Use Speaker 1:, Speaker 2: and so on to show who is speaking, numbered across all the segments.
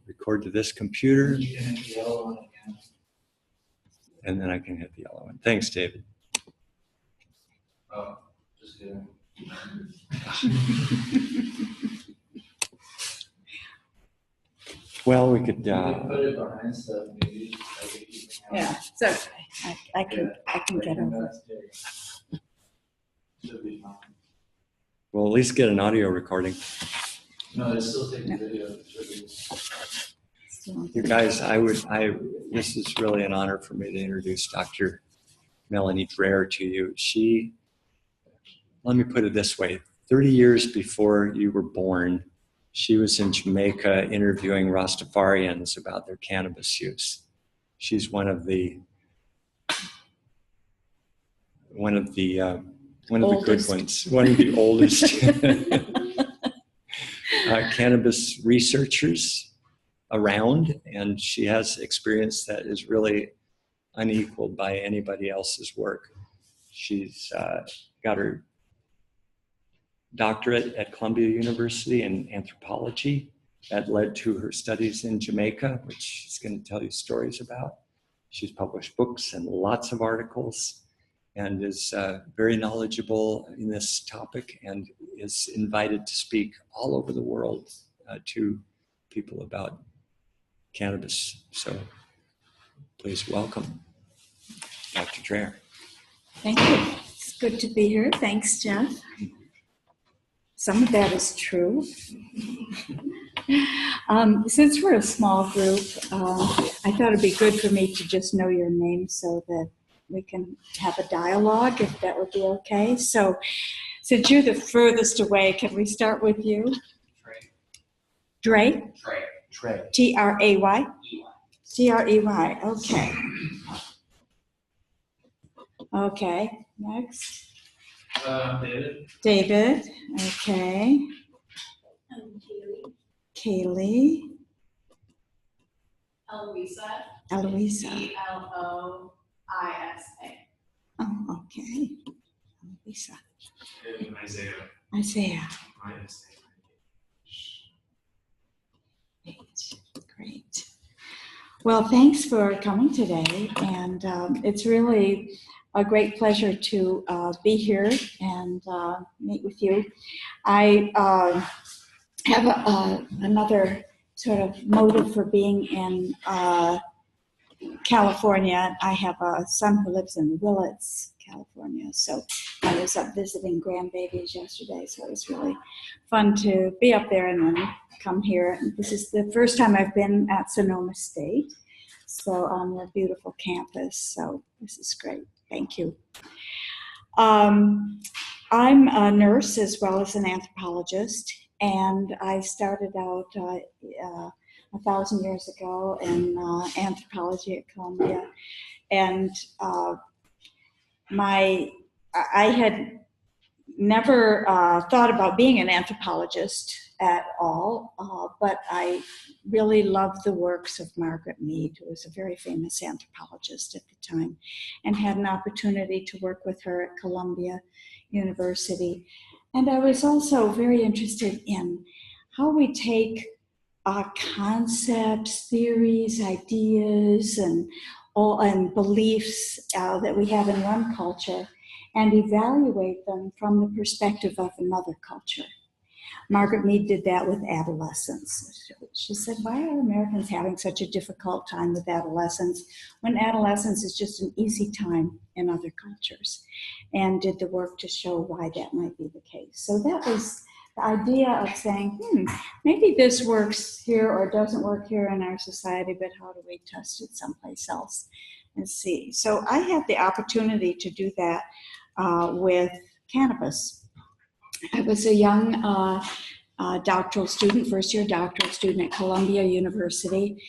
Speaker 1: record to this computer.
Speaker 2: You can hit the yellow one again.
Speaker 1: And then I can hit the yellow one. Thanks, David.
Speaker 2: Oh, just kidding.
Speaker 1: Well, we could.
Speaker 2: You can put it behind stuff, maybe.
Speaker 3: Yeah, it's okay. I can get over it.
Speaker 2: Should be fine.
Speaker 1: We'll at least get an audio recording.
Speaker 2: No, they still take the video. It should be.
Speaker 1: You guys, this is really an honor for me to introduce Dr. Melanie Dreher to you. Let me put it this way, 30 years before you were born, she was in Jamaica interviewing Rastafarians about their cannabis use. She's one of the good ones, one of the oldest cannabis researchers around, and she has experience that is really unequaled by anybody else's work. She's got her doctorate at Columbia University in anthropology. That led to her studies in Jamaica, which she's going to tell you stories about. She's published books and lots of articles and is very knowledgeable in this topic and is invited to speak all over the world to people about cannabis. So please welcome Dr. Dreher.
Speaker 3: Thank you. It's good to be here. Thanks, Jeff. Some of that is true. Since we're a small group, I thought it'd be good for me to just know your name so that we can have a dialogue, if that would be okay. So, since you're the furthest away, can we start with you? Dre?
Speaker 2: Trey.
Speaker 3: T-R-A-Y? T-R-E-Y, okay. Okay, next.
Speaker 2: David.
Speaker 3: David, okay. Kaylee.
Speaker 4: Eloisa.
Speaker 3: Eloisa.
Speaker 4: Eloisa.
Speaker 3: Oh, okay. Eloisa.
Speaker 2: And Isaiah.
Speaker 3: Isaiah. Great. Well, thanks for coming today, and it's really a great pleasure to be here and meet with you. I have another sort of motive for being in California. I have a son who lives in Willits, California, so I was up visiting grandbabies yesterday, so it was really fun to be up there and then come here. And this is the first time I've been at Sonoma State, so on their beautiful campus, so this is great. Thank you. I'm a nurse as well as an anthropologist, and I started out 1,000 years ago in anthropology at Columbia, and I had never thought about being an anthropologist at all, but I really loved the works of Margaret Mead, who was a very famous anthropologist at the time, and had an opportunity to work with her at Columbia University. And I was also very interested in how we take concepts, theories, ideas, and beliefs that we have in one culture and evaluate them from the perspective of another culture. Margaret Mead did that with adolescence. She said, why are Americans having such a difficult time with adolescence when adolescence is just an easy time in other cultures? And did the work to show why that might be the case. So that was the idea of saying, maybe this works here or doesn't work here in our society, but how do we test it someplace else and see? So I had the opportunity to do that with cannabis. I was a young doctoral student, first-year doctoral student at Columbia University,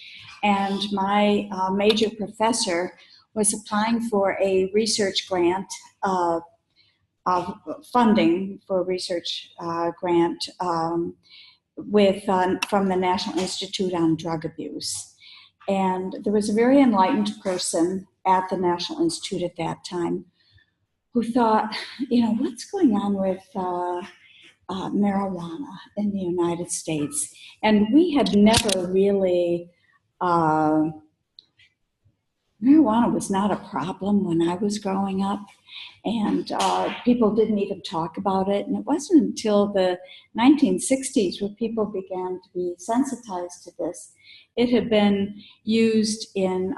Speaker 3: and my major professor was applying for a research grant, funding for a research grant from the National Institute on Drug Abuse. And there was a very enlightened person at the National Institute at that time who thought, what's going on with marijuana in the United States. And we had never really, marijuana was not a problem when I was growing up. And people didn't even talk about it. And it wasn't until the 1960s where people began to be sensitized to this. It had been used in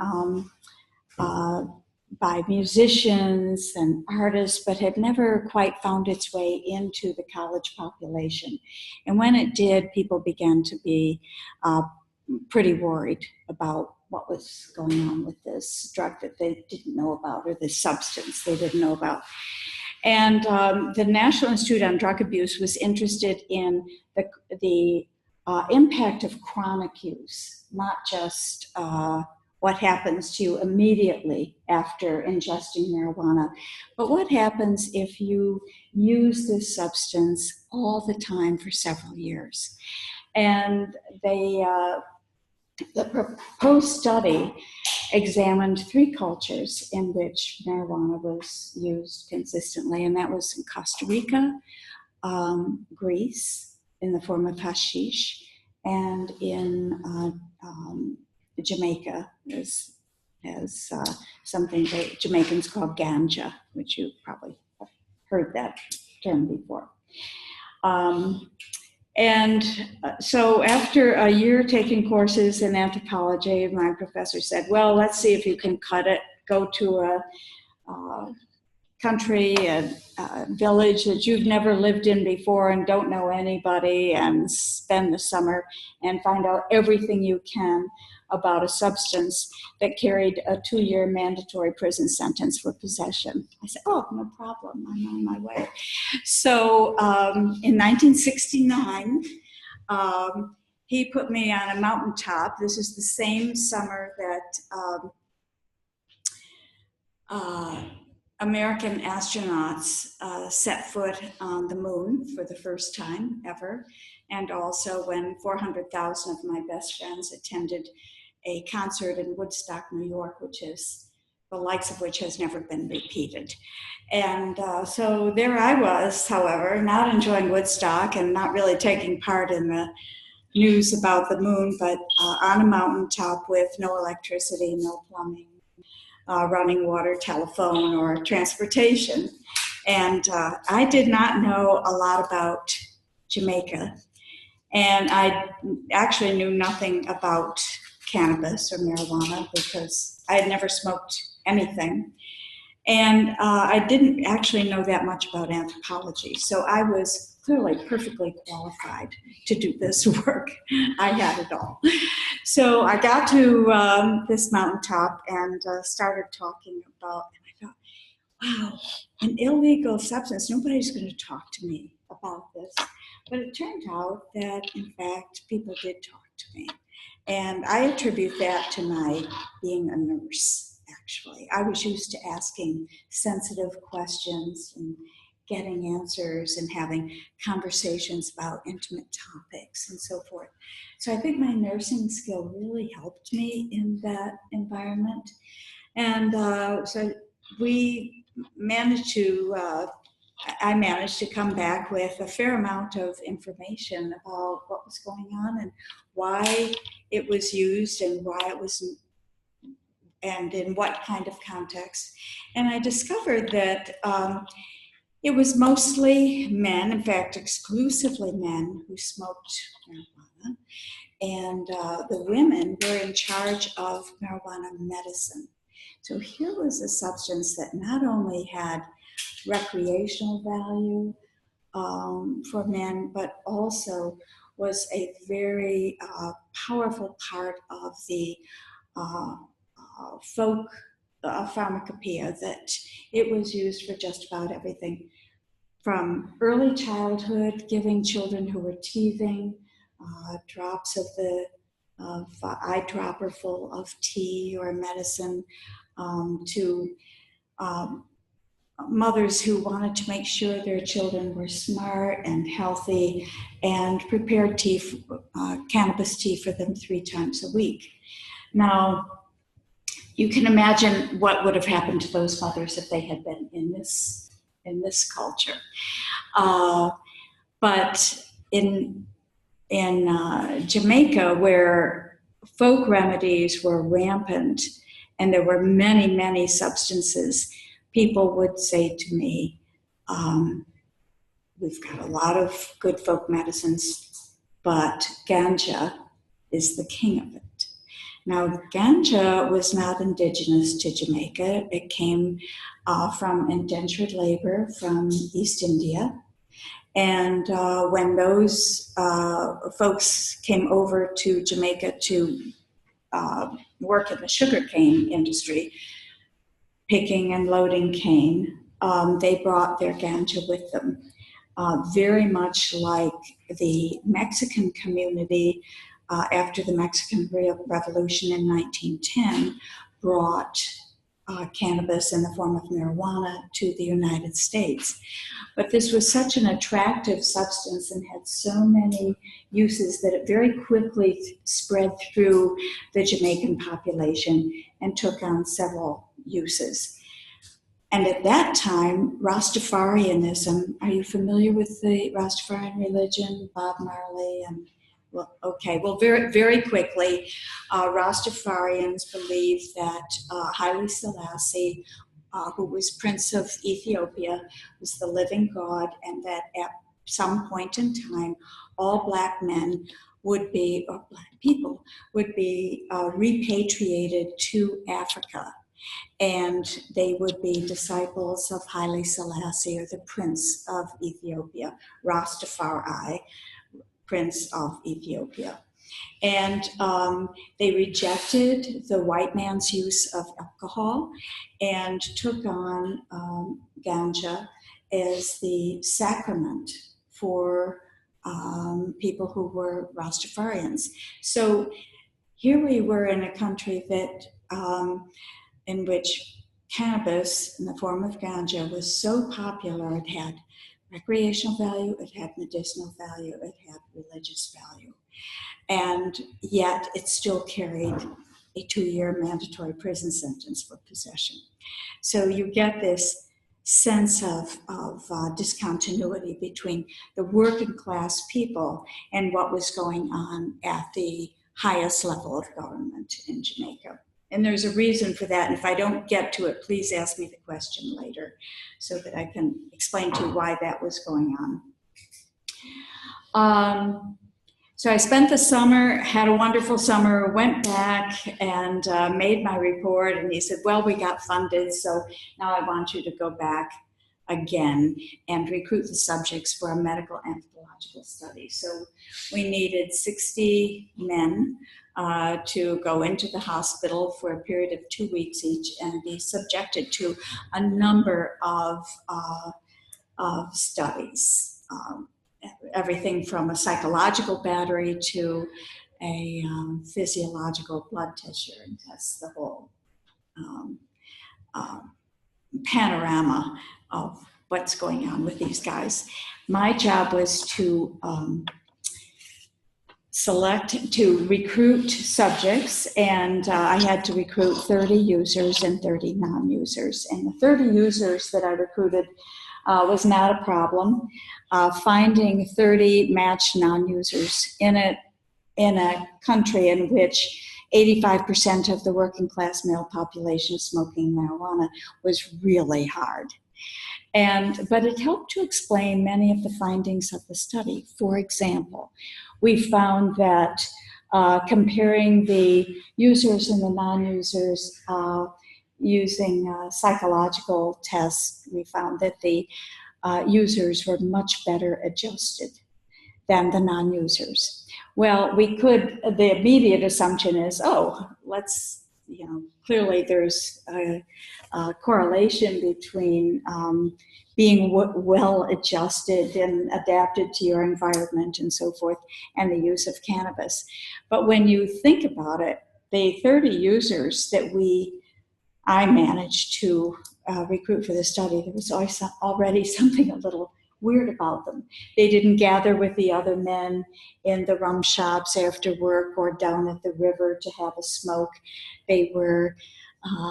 Speaker 3: by musicians and artists, but had never quite found its way into the college population. And when it did, people began to be pretty worried about what was going on with this drug that they didn't know about, or this substance they didn't know about. And the National Institute on Drug Abuse was interested in the impact of chronic use, not just what happens to you immediately after ingesting marijuana, but what happens if you use this substance all the time for several years. And the proposed study examined 3 cultures in which marijuana was used consistently, and that was in Costa Rica, Greece in the form of hashish, and in Jamaica as something that Jamaicans call ganja, which you probably have heard that term before. So after a year taking courses in anthropology, my professor said, well, let's see if you can cut it, go to a country, a village that you've never lived in before and don't know anybody, and spend the summer and find out everything you can about a substance that carried a 2-year mandatory prison sentence for possession. I said, oh, no problem, I'm on my way. So in 1969, he put me on a mountaintop. This is the same summer that American astronauts set foot on the moon for the first time ever, and also when 400,000 of my best friends attended a concert in Woodstock, New York, which is the likes of which has never been repeated. And so there I was, however, not enjoying Woodstock and not really taking part in the news about the moon, but on a mountaintop with no electricity, no plumbing, running water, telephone, or transportation. And I did not know a lot about Jamaica. And I actually knew nothing about cannabis or marijuana because I had never smoked anything. And I didn't actually know that much about anthropology. So I was clearly perfectly qualified to do this work. I had it all. So I got to this mountaintop and started talking about, and I thought, wow, an illegal substance, nobody's going to talk to me about this. But it turned out that, in fact, people did talk to me. And I attribute that to my being a nurse, actually. I was used to asking sensitive questions and getting answers and having conversations about intimate topics and so forth. So I think my nursing skill really helped me in that environment. And so we managed to, I managed to come back with a fair amount of information about what was going on and why it was used and why it was, and in what kind of context. And I discovered that it was mostly men, in fact, exclusively men who smoked marijuana. And the women were in charge of marijuana medicine. So here was a substance that not only had recreational value for men, but also was a very powerful part of the folk pharmacopoeia, that it was used for just about everything from early childhood, giving children who were teething drops of eyedropper full of tea or medicine, to mothers who wanted to make sure their children were smart and healthy and prepared tea, cannabis tea for them 3 times a week. Now, you can imagine what would have happened to those mothers if they had been in this culture. But in Jamaica, where folk remedies were rampant and there were many, many substances, people would say to me, we've got a lot of good folk medicines, but ganja is the king of it. Now, ganja was not indigenous to Jamaica. It came from indentured labor from East India. And when those folks came over to Jamaica to work in the sugarcane industry, picking and loading cane, they brought their ganja with them. Very much like the Mexican community after the Mexican Revolution in 1910 brought cannabis in the form of marijuana to the United States. But this was such an attractive substance and had so many uses that it very quickly spread through the Jamaican population and took on several uses. And at that time, Rastafarianism, are you familiar with the Rastafarian religion, Bob Marley? Very, very quickly, Rastafarians believed that Haile Selassie, who was Prince of Ethiopia, was the living God, and that at some point in time, all black men would be, or black people, would be repatriated to Africa. And they would be disciples of Haile Selassie, or the Prince of Ethiopia, Rastafari, Prince of Ethiopia. And they rejected the white man's use of alcohol and took on ganja as the sacrament for people who were Rastafarians. So here we were in a country that in which cannabis in the form of ganja was so popular. It had recreational value, it had medicinal value, it had religious value. And yet it still carried a 2-year mandatory prison sentence for possession. So you get this sense of discontinuity between the working class people and what was going on at the highest level of government in Jamaica. And there's a reason for that. And if I don't get to it, please ask me the question later so that I can explain to you why that was going on. So I spent the summer, had a wonderful summer, went back and made my report. And he said, well, we got funded, so now I want you to go back again and recruit the subjects for a medical anthropological study. So we needed 60 men to go into the hospital for a period of 2 weeks each and be subjected to a number of studies. Everything from a psychological battery to a physiological blood tissue and test, the whole panorama of what's going on with these guys. My job was to recruit subjects, and I had to recruit 30 users and 30 non-users. And the 30 users that I recruited was not a problem. Finding 30 matched non-users in a country in which 85% of the working class male population is smoking marijuana was really hard. But it helped to explain many of the findings of the study. For example, we found that comparing the users and the non-users using psychological tests, we found that the users were much better adjusted than the non-users. Well, the immediate assumption is, clearly there's a correlation between being well adjusted and adapted to your environment and so forth, and the use of cannabis. But when you think about it, the 30 users that I managed to recruit for the study, there was already something a little weird about them. They didn't gather with the other men in the rum shops after work or down at the river to have a smoke. They were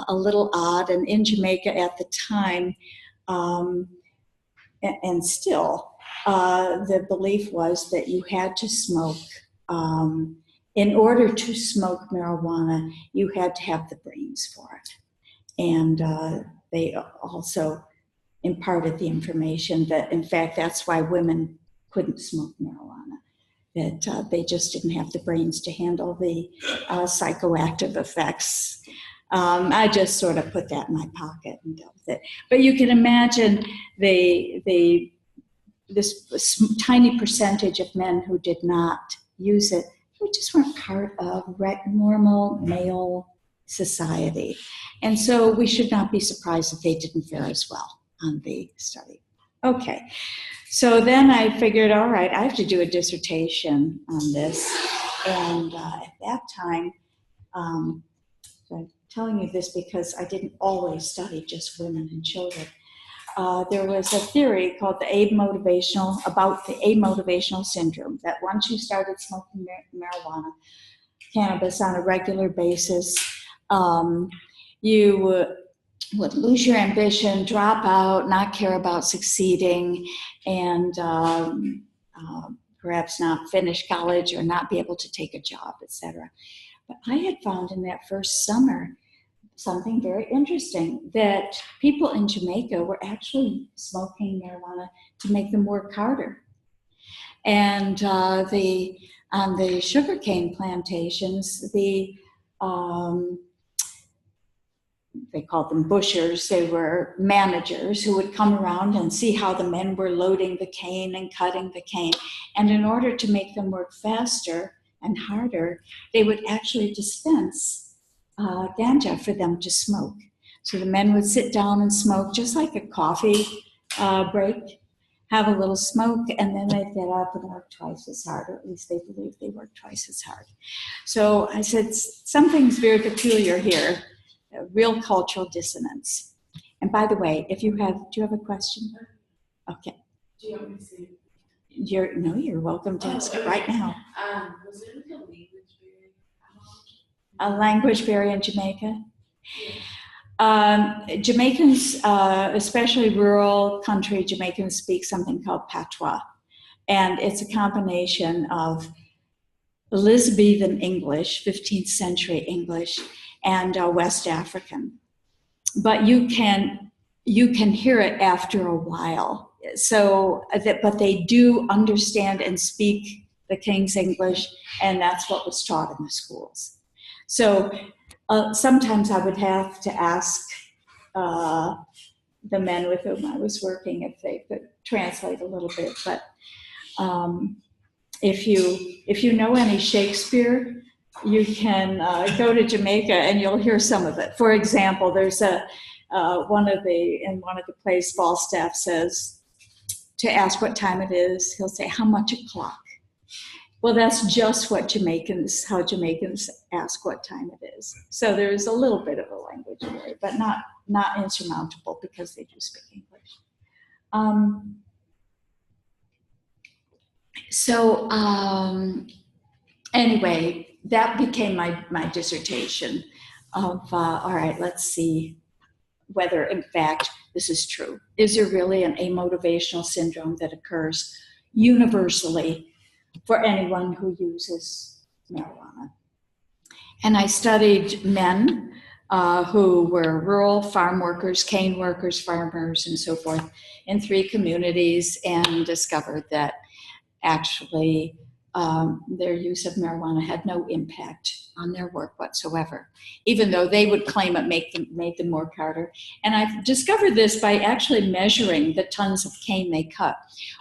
Speaker 3: a little odd, and in Jamaica at the time, and still, the belief was that you had to smoke. In order to smoke marijuana, you had to have the brains for it. And they also imparted the information that, in fact, that's why women couldn't smoke marijuana, that they just didn't have the brains to handle the psychoactive effects. I just sort of put that in my pocket and dealt with it. But you can imagine this tiny percentage of men who did not use it, who just weren't part of normal male society. And so we should not be surprised if they didn't fare as well on the study. Okay, so then I figured, all right, I have to do a dissertation on this. And at that time, I'm telling you this because I didn't always study just women and children. There was a theory called about the amotivational syndrome, that once you started smoking marijuana, cannabis on a regular basis, you would lose your ambition, drop out, not care about succeeding, and perhaps not finish college or not be able to take a job, etc. But I had found in that first summer something very interesting, that people in Jamaica were actually smoking marijuana to make them work harder. And on the sugarcane plantations, they called them bushers. They were managers who would come around and see how the men were loading the cane and cutting the cane. And in order to make them work faster and harder, they would actually dispense ganja for them to smoke. So the men would sit down and smoke, just like a coffee break, have a little smoke, and then they'd get up and work twice as hard, or at least they believed they worked twice as hard. So I said, something's very peculiar here, a real cultural dissonance. And by the way, do you have a question? Okay.
Speaker 4: Do you want me to say?
Speaker 3: You're welcome to ask it right now.
Speaker 4: Was there like a language barrier?
Speaker 3: A language barrier in Jamaica? Jamaicans, especially rural country Jamaicans, speak something called patois. And it's a combination of Elizabethan English, 15th century English, and West African. But you can hear it after a while. But they do understand and speak the King's English, and that's what was taught in the schools. So sometimes I would have to ask the men with whom I was working if they could translate a little bit. But if you know any Shakespeare, you can go to Jamaica and you'll hear some of it. For example, there's one of the plays, Falstaff says, to ask what time it is, he'll say, "How much o'clock?" Well, that's just how Jamaicans ask what time it is. So there's a little bit of a language barrier, but not insurmountable because they do speak English. Anyway, that became my dissertation of, all right, let's see whether in fact this is true. Is there really an amotivational syndrome that occurs universally for anyone who uses marijuana? And I studied men who were rural farm workers, cane workers, farmers, and so forth in 3 communities, and discovered that actually their use of marijuana had no impact on their work whatsoever, even though they would claim it made them work harder. And I've discovered this by actually measuring the tons of cane they cut,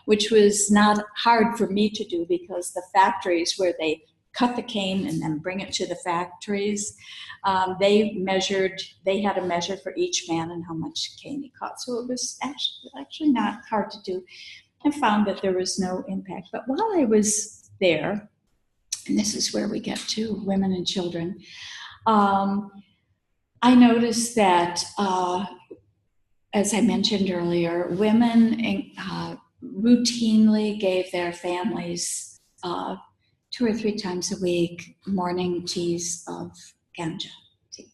Speaker 3: which was not hard for me to do because the factories where they cut the cane and then bring it to the factories, they had a measure for each man and how much cane he cut. So it was actually not hard to do. I found that there was no impact. But while I was there, and this is where we get to women and children, I noticed that, as I mentioned earlier, women routinely gave their families 2 or 3 times a week morning teas of ganja tea.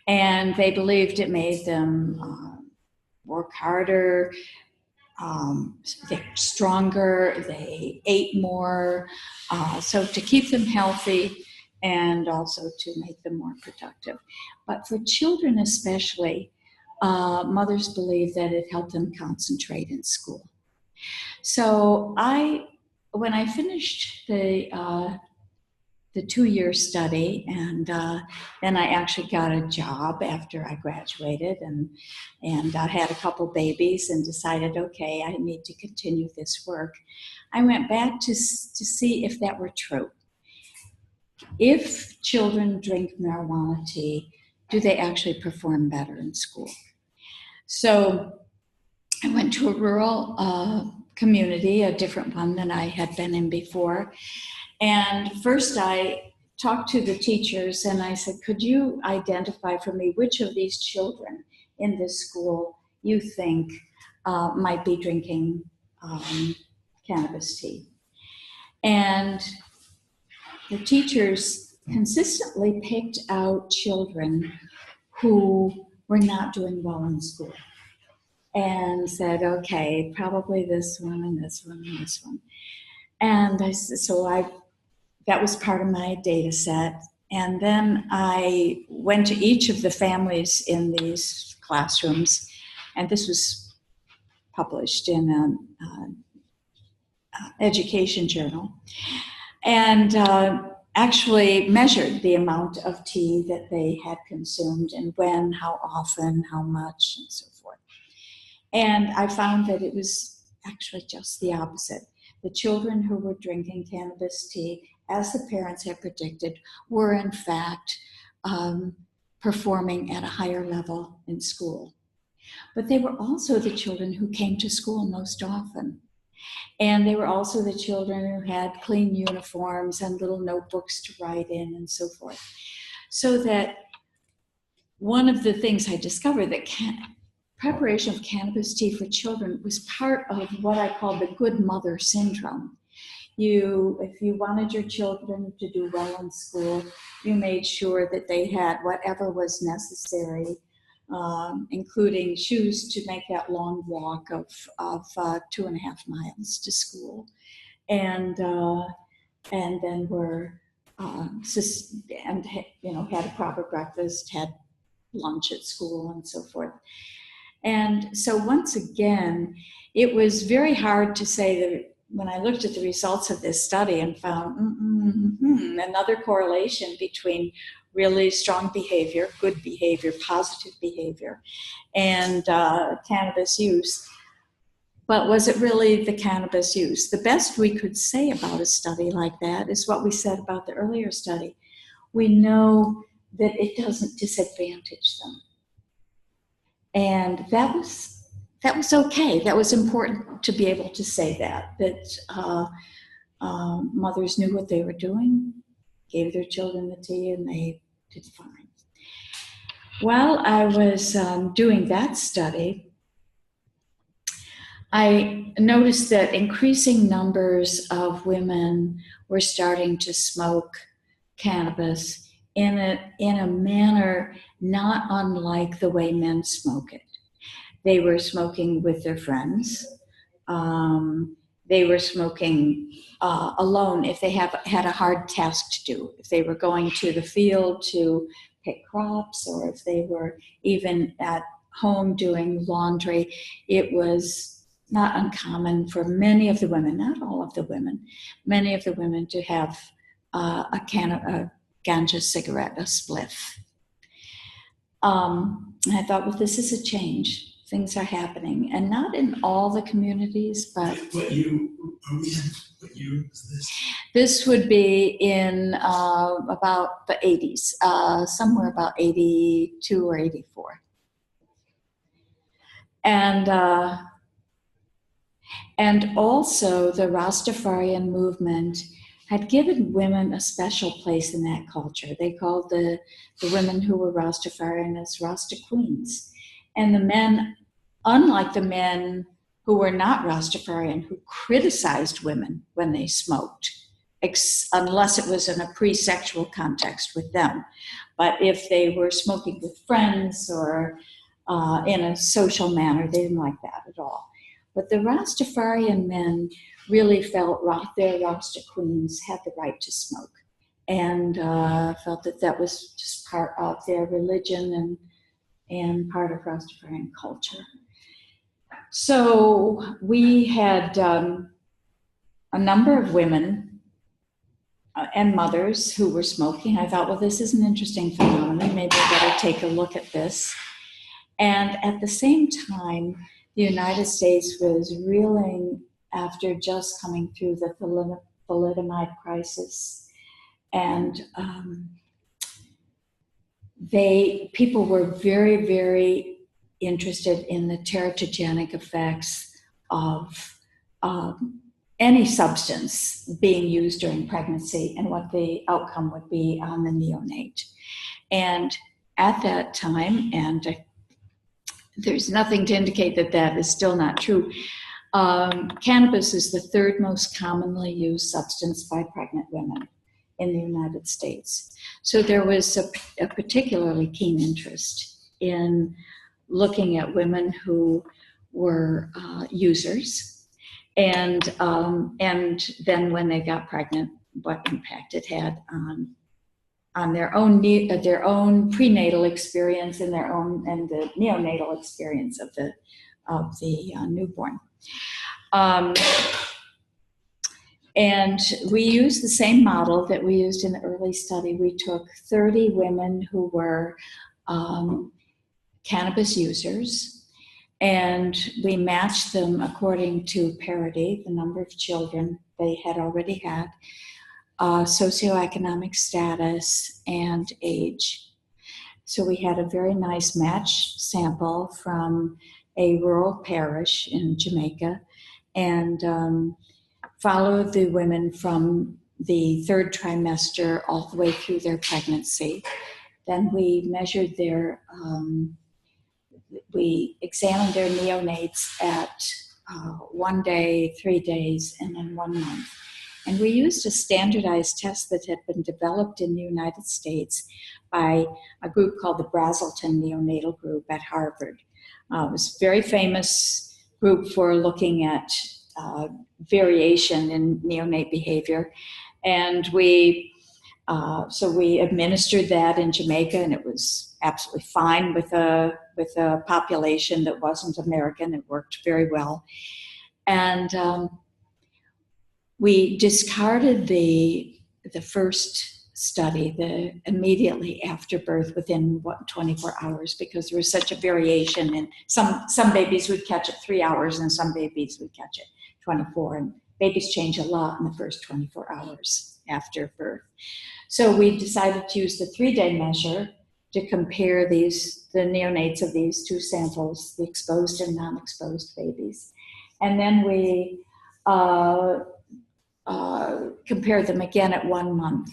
Speaker 3: And they believed it made them work harder, they're stronger, they ate more, so to keep them healthy and also to make them more productive. But for children especially, mothers believe that it helped them concentrate in school. So when I finished the 2-year study, and then I actually got a job after I graduated, and I had a couple babies, and decided, okay, I need to continue this work. I went back to see if that were true. If children drink marijuana tea, do they actually perform better in school? So I went to a rural community, a different one than I had been in before. And first I talked to the teachers and I said, could you identify for me which of these children in this school you think might be drinking cannabis tea? And the teachers consistently picked out children who were not doing well in school and said, okay, probably this one and this one and this one. And that was part of my data set. And then I went to each of the families in these classrooms, and this was published in an education journal, and actually measured the amount of tea that they had consumed and when, how often, how much, and so forth. And I found that it was actually just the opposite. The children who were drinking cannabis tea, as the parents had predicted, were in fact performing at a higher level in school. But they were also the children who came to school most often. And they were also the children who had clean uniforms and little notebooks to write in and so forth. So that one of the things I discovered, that preparation of cannabis tea for children was part of what I call the good mother syndrome. If you wanted your children to do well in school, you made sure that they had whatever was necessary, including shoes to make that long walk of 2.5 miles to school, and then were had a proper breakfast, had lunch at school, and so forth. And so once again, it was very hard to say that when I looked at the results of this study and found another correlation between really strong behavior, good behavior, positive behavior, and cannabis use. But was it really the cannabis use? The best we could say about a study like that is what we said about the earlier study. We know that it doesn't disadvantage them. And that was okay. That was important to be able to say that mothers knew what they were doing, gave their children the tea, and they did fine. While I was doing that study, I noticed that increasing numbers of women were starting to smoke cannabis in a manner not unlike the way men smoke it. They were smoking with their friends. They were smoking alone if they had a hard task to do. If they were going to the field to pick crops, or if they were even at home doing laundry, it was not uncommon for many of the women, not all of the women, many of the women to have a ganja cigarette, a spliff. And I thought, well, this is a change. Things are happening, and not in all the communities, but
Speaker 5: What year was this?
Speaker 3: This would be in about the 80s, somewhere about 82 or 84. And also the Rastafarian movement had given women a special place in that culture. They called the women who were Rastafarian as Rasta queens. And the men, unlike the men who were not Rastafarian, who criticized women when they smoked, unless it was in a pre-sexual context with them. But if they were smoking with friends or in a social manner, they didn't like that at all. But the Rastafarian men really felt their Rasta queens had the right to smoke, and felt that that was just part of their religion and part of Rastafarian culture. So we had a number of women and mothers who were smoking. I thought, well, this is an interesting phenomenon. Maybe I better take a look at this. And at the same time, the United States was reeling after just coming through the thalidomide crisis. And people were very, very interested in the teratogenic effects of any substance being used during pregnancy and what the outcome would be on the neonate. And at that time, and there's nothing to indicate that that is still not true, cannabis is the third most commonly used substance by pregnant women in the United States. So there was a particularly keen interest in looking at women who were users, and then when they got pregnant, what impact it had on their own prenatal experience and the neonatal experience of the newborn. And we used the same model that we used in the early study. We took 30 women who were cannabis users, and we matched them according to parity, the number of children they had already had, socioeconomic status, and age. So we had a very nice match sample from a rural parish in Jamaica, and followed the women from the third trimester all the way through their pregnancy. Then we measured we examined their neonates at 1 day, 3 days, and then 1 month. And we used a standardized test that had been developed in the United States by a group called the Brazelton Neonatal Group at Harvard. It was a very famous group for looking at variation in neonate behavior. And so we administered that in Jamaica, and it was absolutely fine with a population that wasn't American. It worked very well. And we discarded the first study, immediately after birth, within 24 hours, because there was such a variation, and some babies would catch it 3 hours, and some babies would catch it 24, and babies change a lot in the first 24 hours after birth. So we decided to use the 3-day measure to compare the neonates of these two samples, the exposed and non-exposed babies. And then we compared them again at 1 month.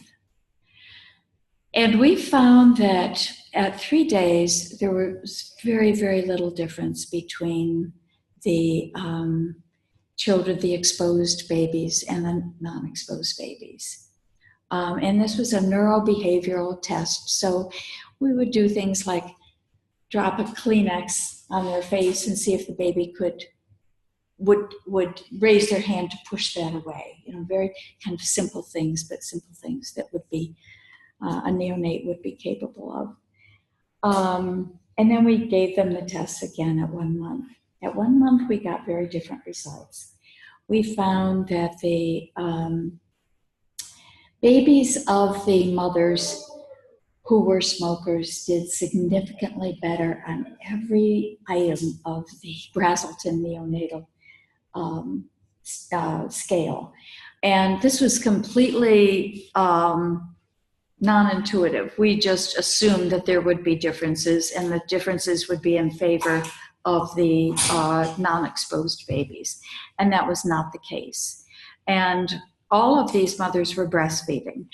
Speaker 3: And we found that at 3 days, there was very, very little difference between the children, the exposed babies and the non-exposed babies. And this was a neurobehavioral test. So we would do things like drop a Kleenex on their face and see if the baby would raise their hand to push that away. Very kind of simple things, but simple things that would be a neonate would be capable of. And then we gave them the tests again at 1 month. At 1 month, we got very different results. We found that the babies of the mothers who were smokers did significantly better on every item of the Brazelton neonatal scale. And this was completely non-intuitive. We just assumed that there would be differences, and the differences would be in favor of the non-exposed babies. And that was not the case. And all of these mothers were breastfeeding.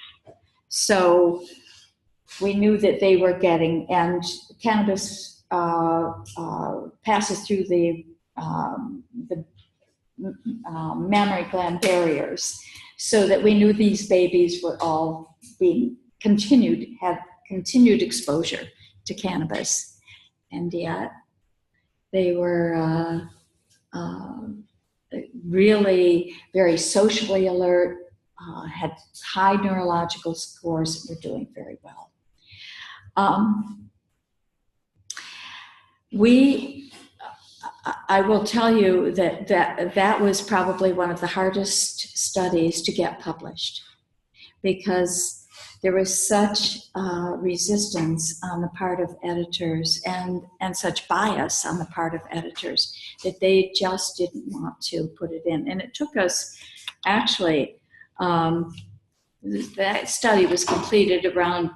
Speaker 3: So we knew that they were getting, and cannabis passes through the mammary gland barriers, so that we knew these babies were all being had continued exposure to cannabis. And yet they were really very socially alert, had high neurological scores, and were doing very well. I will tell you that was probably one of the hardest studies to get published, because there was such resistance on the part of editors and such bias on the part of editors that they just didn't want to put it in. And it took us, actually, that study was completed around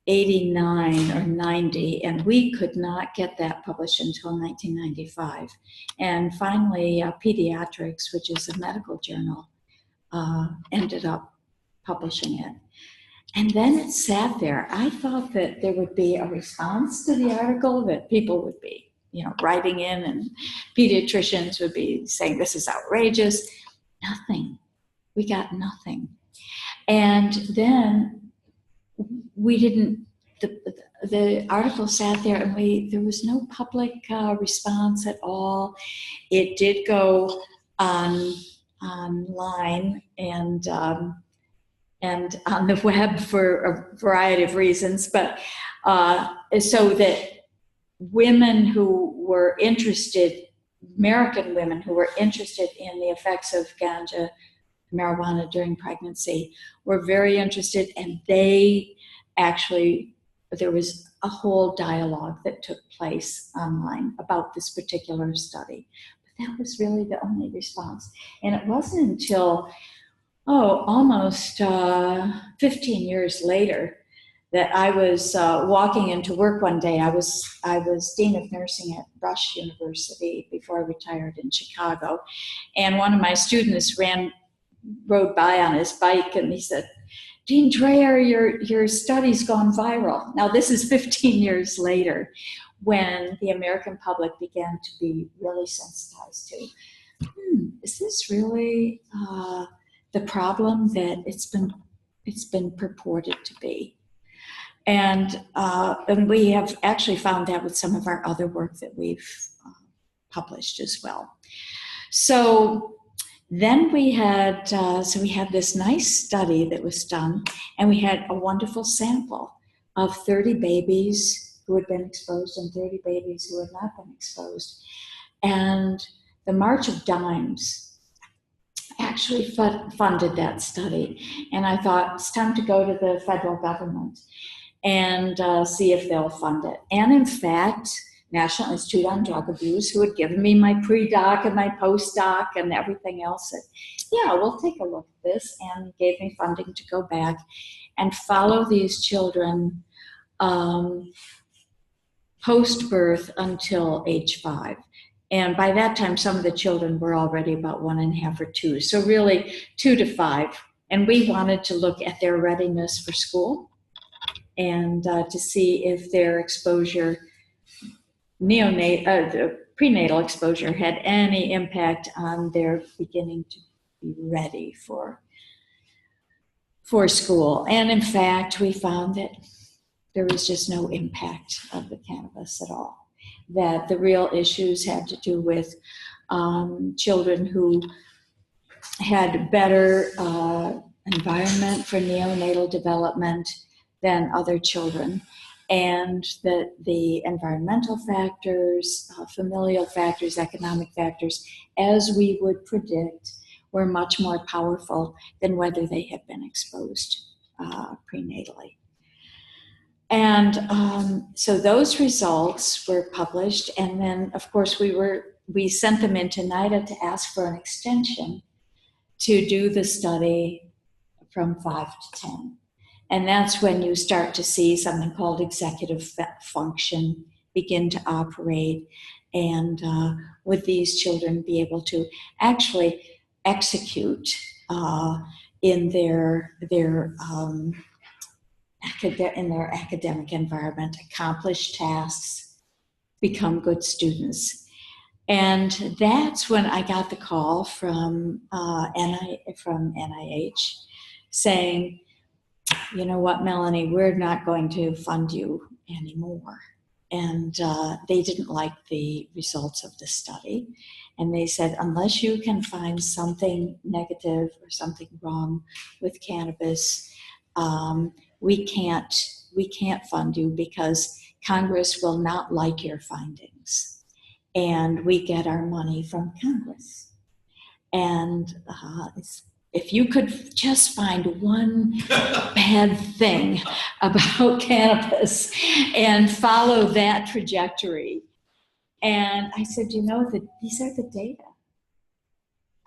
Speaker 3: 89 or 90, and we could not get that published until 1995. And finally, Pediatrics, which is a medical journal, ended up publishing it. And then it sat there. I thought that there would be a response to the article, that people would be, writing in, and pediatricians would be saying, this is outrageous. Nothing. We got nothing. And then we didn't, the article sat there, and there was no public response at all. It did go online and on the web for a variety of reasons, but so that women who were interested, American women who were interested in the effects of ganja, marijuana during pregnancy, were very interested, and they actually, there was a whole dialogue that took place online about this particular study. But that was really the only response. And it wasn't until, almost 15 years later that I was walking into work one day. I was Dean of Nursing at Rush University before I retired in Chicago. And one of my students rode by on his bike, and he said, Dean Dreher, your study's gone viral. Now, this is 15 years later, when the American public began to be really sensitized to, is this really the problem that it's been purported to be? And we have actually found that with some of our other work that we've published as well. So then we had this nice study that was done, and we had a wonderful sample of 30 babies who had been exposed and 30 babies who had not been exposed. And the March of Dimes actually funded that study. And I thought, it's time to go to the federal government and see if they'll fund it. And in fact, National Institute on Drug Abuse, who had given me my pre-doc and my post-doc and everything else, said, yeah, we'll take a look at this, and gave me funding to go back and follow these children post-birth until age 5. And by that time, some of the children were already about 1.5 or 2. So really 2 to 5. And we wanted to look at their readiness for school and to see if their exposure, the prenatal exposure, had any impact on their beginning to be ready for school. And in fact, we found that there was just no impact of the cannabis at all. That the real issues had to do with children who had better environment for neonatal development than other children, and that the environmental factors, familial factors, economic factors, as we would predict, were much more powerful than whether they had been exposed prenatally. And so those results were published, and then of course we sent them into NIDA to ask for an extension to do the study from 5 to 10. And that's when you start to see something called executive function begin to operate, and with these children be able to actually execute in their academic environment, accomplish tasks, become good students. And that's when I got the call from NIH saying, you know what, Melanie, we're not going to fund you anymore they didn't like the results of the study. And they said, unless you can find something negative or something wrong with cannabis, we can't fund you because Congress will not like your findings. And we get our money from Congress. And if you could just find one bad thing about cannabis and follow that trajectory. And I said, these are the data.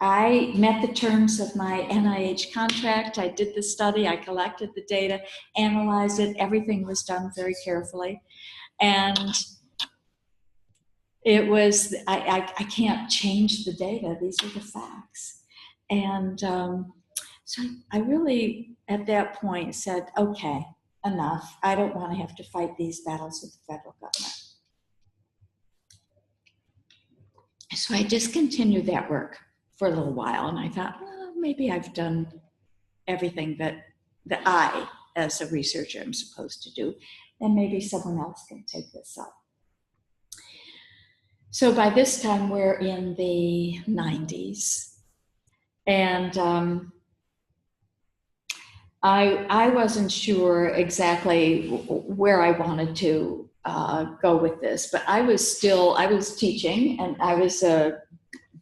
Speaker 3: I met the terms of my NIH contract. I did the study. I collected the data, analyzed it. Everything was done very carefully. And it was, I can't change the data. These are the facts. And so I really, at that point, said, okay, enough. I don't want to have to fight these battles with the federal government. So I discontinued that work for a little while, and I thought, well, maybe I've done everything that I, as a researcher, am supposed to do, and maybe someone else can take this up. So by this time, we're in the 90s, and I wasn't sure exactly where I wanted to go with this, but I was teaching, and I was a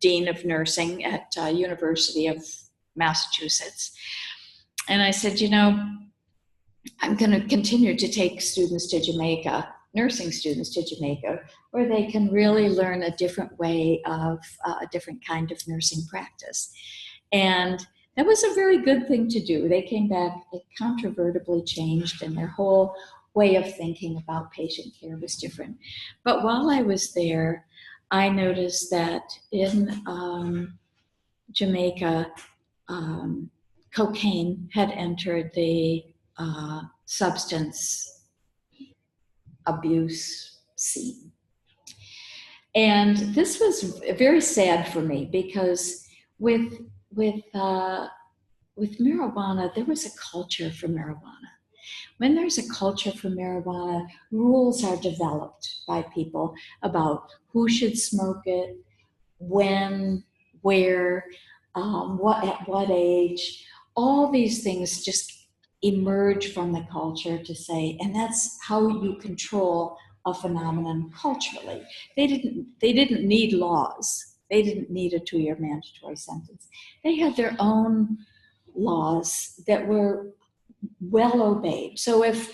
Speaker 3: dean of nursing at University of Massachusetts. And I said, I'm going to continue to take students to Jamaica, nursing students to Jamaica, where they can really learn a different way of a different kind of nursing practice. And that was a very good thing to do. They came back, incontrovertibly changed, and their whole way of thinking about patient care was different. But while I was there, I noticed that in Jamaica, cocaine had entered the substance abuse scene. And this was very sad for me because with marijuana, there was a culture for marijuana. When there's a culture for marijuana, rules are developed by people about who should smoke it, when, where, at what age. All these things just emerge from the culture to say, and that's how you control a phenomenon culturally. They didn't need laws. They didn't need a 2-year mandatory sentence. They had their own laws that were well obeyed. So if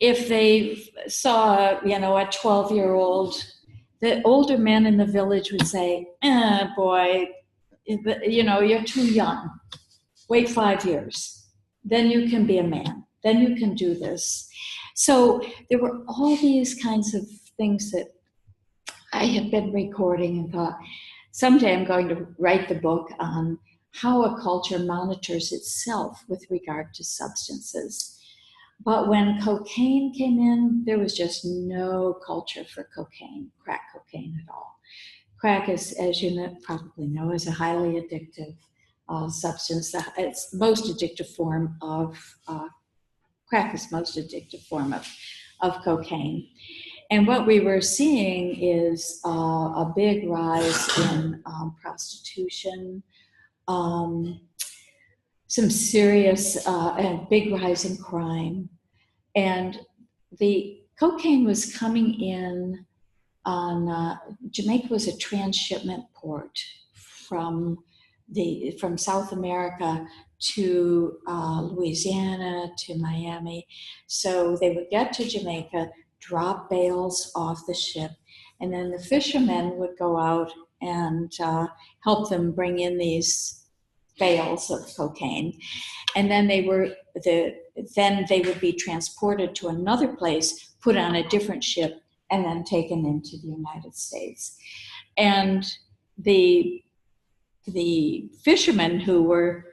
Speaker 3: they saw, a 12-year-old, the older men in the village would say, boy, you're too young. Wait 5 years. Then you can be a man. Then you can do this. So there were all these kinds of things that I had been recording and thought, someday I'm going to write the book on how a culture monitors itself with regard to substances. But when cocaine came in, there was just no culture for cocaine, crack cocaine at all. Crack is, as you probably know, is a highly addictive substance. It's the most addictive form of, crack is the most addictive form of cocaine. And what we were seeing is a big rise in prostitution, some serious and big rise in crime. And the cocaine was coming in on, Jamaica was a transshipment port from South America to Louisiana, to Miami. So they would get to Jamaica, drop bales off the ship, and then the fishermen would go out and help them bring in these bales of cocaine. And then they would be transported to another place, put on a different ship, and then taken into the United States. And the fishermen who were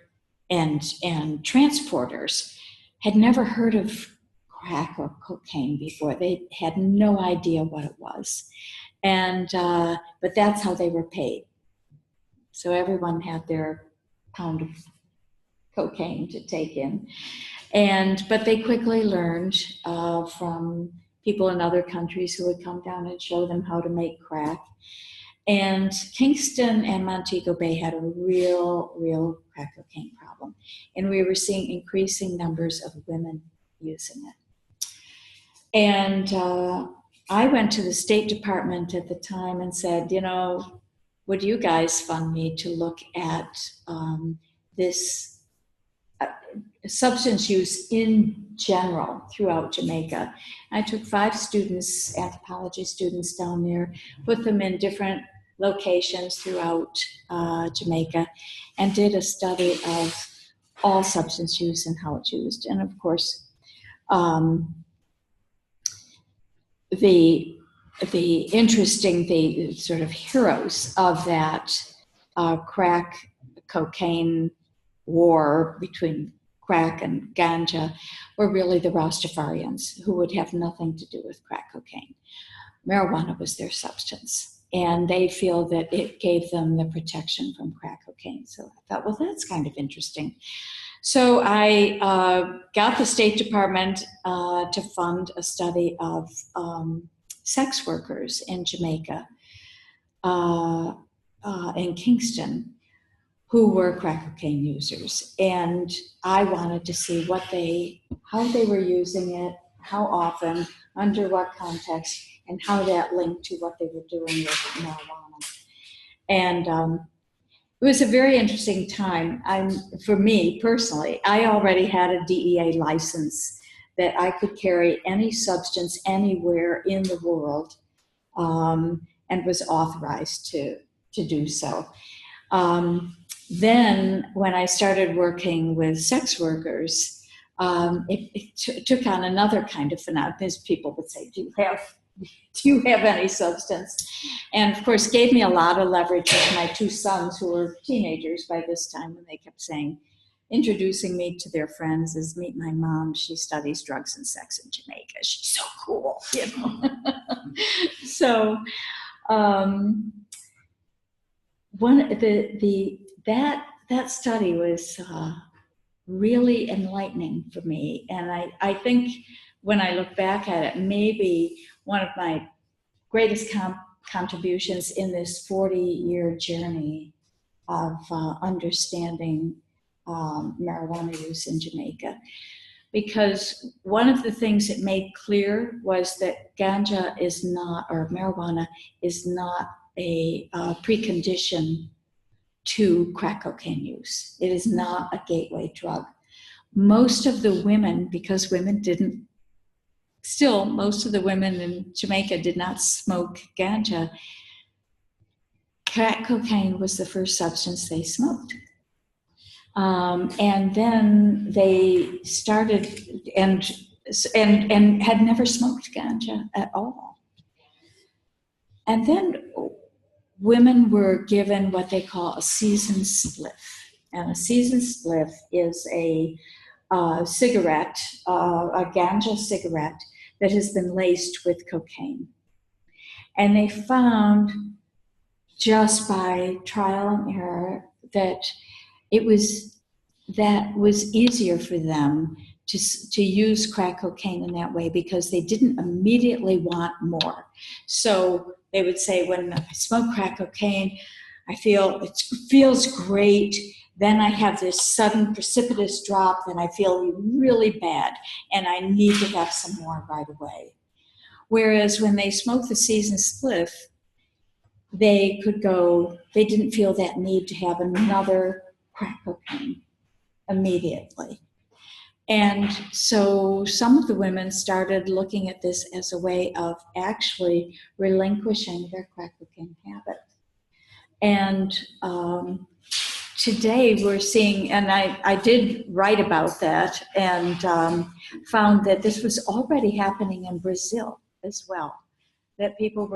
Speaker 3: and transporters had never heard of crack or cocaine before. They had no idea what it was. And but that's how they were paid. So everyone had their pound of cocaine to take in. But they quickly learned from people in other countries who would come down and show them how to make crack. And Kingston and Montego Bay had a real crack cocaine problem. And we were seeing increasing numbers of women using it. And I went to the State Department at the time and said, you know, would you guys fund me to look at this substance use in general throughout Jamaica? I took 5 students, anthropology students down there, put them in different locations throughout Jamaica, and did a study of all substance use and how it's used. And of course, the sort of heroes of that crack cocaine war between crack and ganja were really the Rastafarians, who would have nothing to do with crack cocaine. Marijuana was their substance, and they feel that it gave them the protection from crack cocaine. So I thought, well, that's kind of interesting. So I got the State Department to fund a study of sex workers in Jamaica, in Kingston, who were crack cocaine users. And I wanted to see how they were using it, how often, under what context, and how that linked to what they were doing with marijuana. And it was a very interesting time. For me personally, I already had a DEA license that I could carry any substance anywhere in the world, and was authorized to do so. Then when I started working with sex workers, it took on another kind of phenomenon. Because people would say, do you have any substance? And of course, gave me a lot of leverage with my 2 sons, who were teenagers by this time, and they kept introducing me to their friends as, meet my mom, she studies drugs and sex in Jamaica. She's so cool, you know. So that study was really enlightening for me. And I think when I look back at it, maybe one of my greatest contributions in this 40-year journey of understanding marijuana use in Jamaica. Because one of the things it made clear was that ganja is not, or marijuana is not a precondition to crack cocaine use. It is not a gateway drug. Most of the women, because women most of the women in Jamaica did not smoke ganja. Crack cocaine was the first substance they smoked. And then they started and had never smoked ganja at all. And then women were given what they call a seasoned spliff. And a seasoned spliff is a cigarette, a ganja cigarette that has been laced with cocaine. And they found, just by trial and error, that it was easier for them to use crack cocaine in that way, because they didn't immediately want more. So they would say, when I smoke crack cocaine, I feel it feels great. Then I have this sudden precipitous drop, and I feel really bad, and I need to have some more right away. Whereas when they smoked the seasoned spliff, they didn't feel that need to have another crack cocaine immediately. And so some of the women started looking at this as a way of actually relinquishing their crack cocaine habit. And today we're seeing, and I did write about that, and found that this was already happening in Brazil as well, that people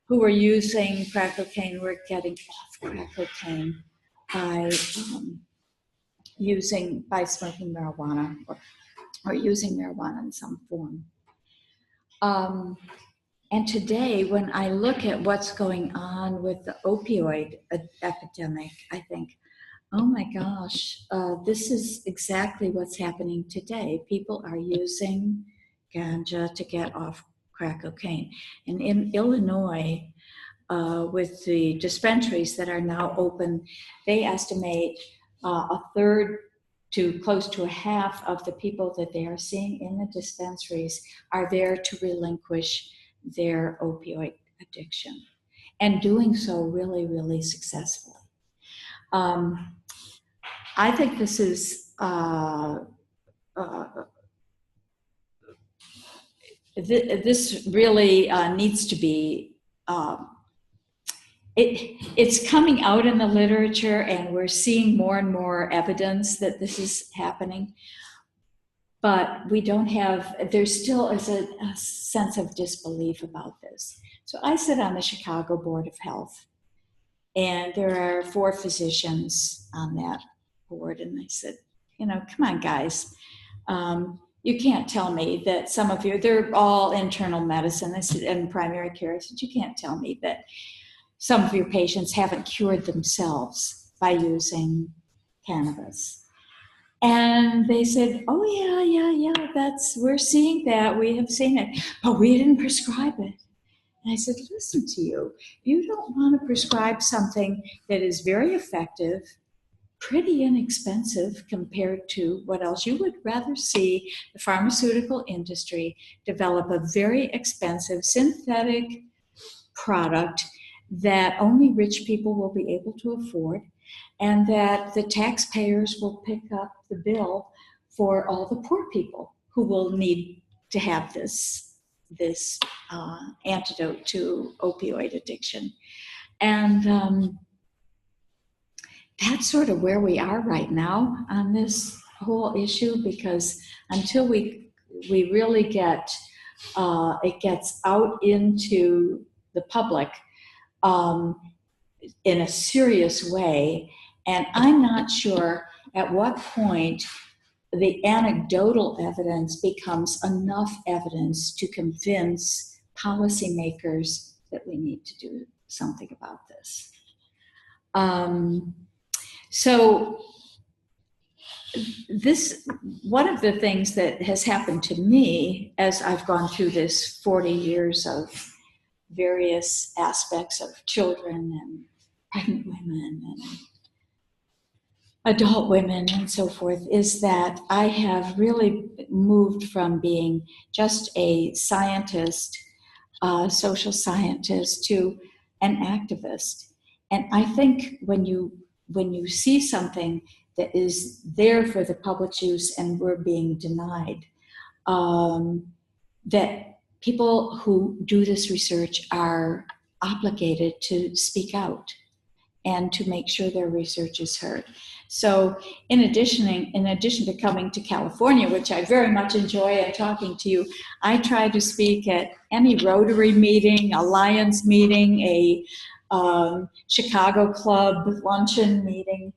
Speaker 3: who were using crack cocaine were getting off crack cocaine by smoking marijuana or using marijuana in some form. And today, when I look at what's going on with the opioid epidemic, I think, oh my gosh, this is exactly what's happening today. People are using ganja to get off crack cocaine. And in Illinois, with the dispensaries that are now open, they estimate a third to close to a half of the people that they are seeing in the dispensaries are there to relinquish their opioid addiction, and doing so really, really successfully. I think this is this really needs to be. It's coming out in the literature, and we're seeing more and more evidence that this is happening. But we don't have, there still is a sense of disbelief about this. So I sit on the Chicago Board of Health, and there are 4 physicians on that board. And I said, come on, guys. You can't tell me that some of you, they're all internal medicine and primary care. I said, you can't tell me that some of your patients haven't cured themselves by using cannabis. And they said, oh yeah, we're seeing that, we have seen it, but we didn't prescribe it. And I said, listen to you, you don't want to prescribe something that is very effective, pretty inexpensive compared to what else. You would rather see the pharmaceutical industry develop a very expensive synthetic product that only rich people will be able to afford, and that the taxpayers will pick up the bill for all the poor people who will need to have this antidote to opioid addiction. And that's sort of where we are right now on this whole issue, because until we really get it gets out into the public in a serious way, and I'm not sure at what point the anecdotal evidence becomes enough evidence to convince policymakers that we need to do something about this. So this, one of the things that has happened to me as I've gone through this 40 years of various aspects of children and pregnant women and adult women and so forth, is that I have really moved from being just a scientist, social scientist, to an activist. And I think when you see something that is there for the public's use and we're being denied, that people who do this research are obligated to speak out and to make sure their research is heard. So in addition to coming to California, which I very much enjoy, and talking to you, I try to speak at any Rotary meeting, a Lions meeting, a Chicago Club luncheon meeting,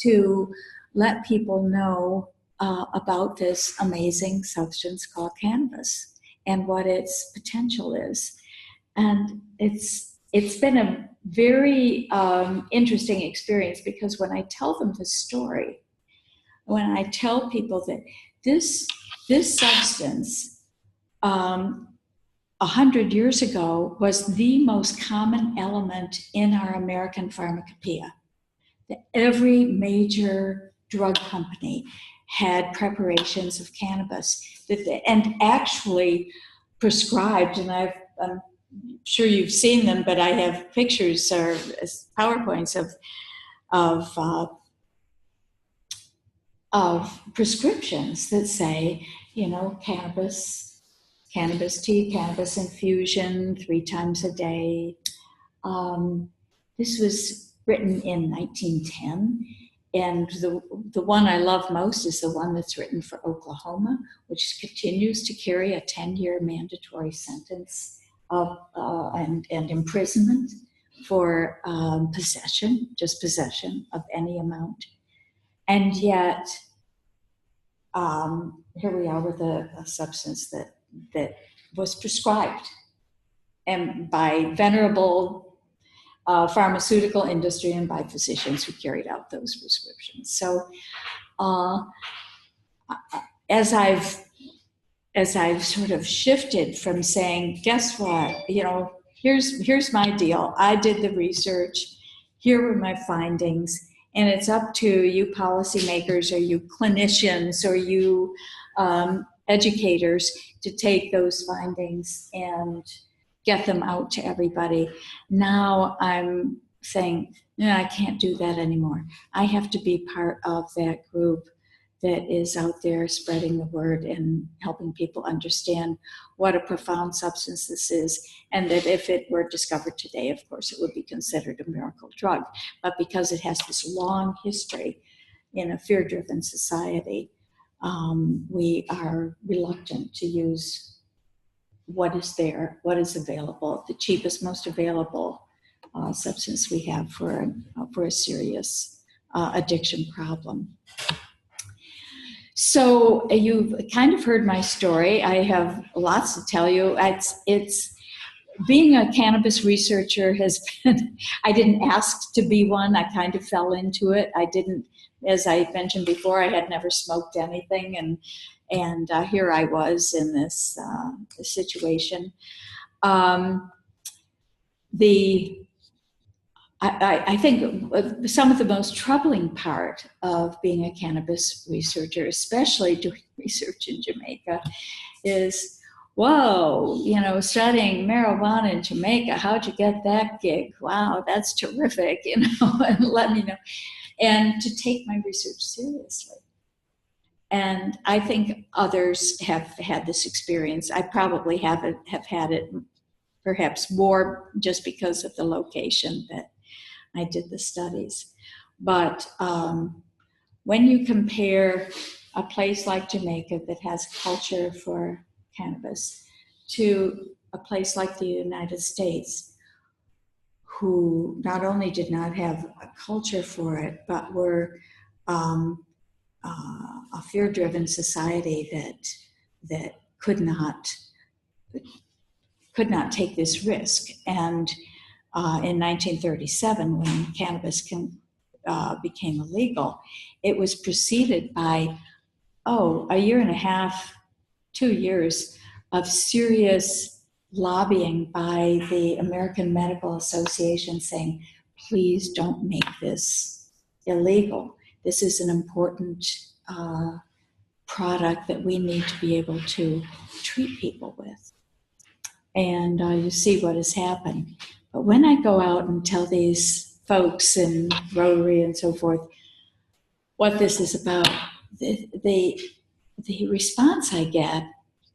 Speaker 3: to let people know about this amazing substance called cannabis and what its potential is. And it's been a very interesting experience, because when I tell them the story, when I tell people that this substance 100 years ago was the most common element in our American pharmacopoeia, that every major drug company had preparations of cannabis and actually prescribed, and I'm sure you've seen them, but I have pictures or PowerPoints of prescriptions that say, cannabis tea, cannabis infusion 3 times a day. This was written in 1910. And the one I love most is the one that's written for Oklahoma, which continues to carry a 10-year mandatory sentence of and imprisonment for possession of any amount. And yet, here we are with a substance that was prescribed and by venerable pharmaceutical industry and by physicians who carried out those prescriptions. So as I've as I've sort of shifted from saying, guess what, here's my deal. I did the research. Here were my findings. And it's up to you policymakers or you clinicians or you educators to take those findings and get them out to everybody. Now I'm saying, no, I can't do that anymore. I have to be part of that group that is out there spreading the word and helping people understand what a profound substance this is, and that if it were discovered today, of course, it would be considered a miracle drug. But because it has this long history in a fear-driven society, we are reluctant to use what is there, what is available, the cheapest, most available substance we have for a serious addiction problem. So you've kind of heard my story. I have lots to tell you. It's being a cannabis researcher has been, I didn't ask to be one. I kind of fell into it. I didn't, as I mentioned before, I had never smoked anything, and here I was in this situation. I think some of the most troubling part of being a cannabis researcher, especially doing research in Jamaica, is, whoa, studying marijuana in Jamaica, how'd you get that gig? Wow, that's terrific, and let me know. And to take my research seriously. And I think others have had this experience. I probably have had it perhaps more just because of the location that I did the studies. But when you compare a place like Jamaica that has culture for cannabis to a place like the United States, who not only did not have a culture for it, but were a fear-driven society that could not take this risk. And in 1937, when cannabis became illegal, it was preceded by, a year and a half, 2 years of serious lobbying by the American Medical Association saying, please don't make this illegal. This is an important product that we need to be able to treat people with. And you see what has happened. But when I go out and tell these folks in Rotary and so forth what this is about, the response I get,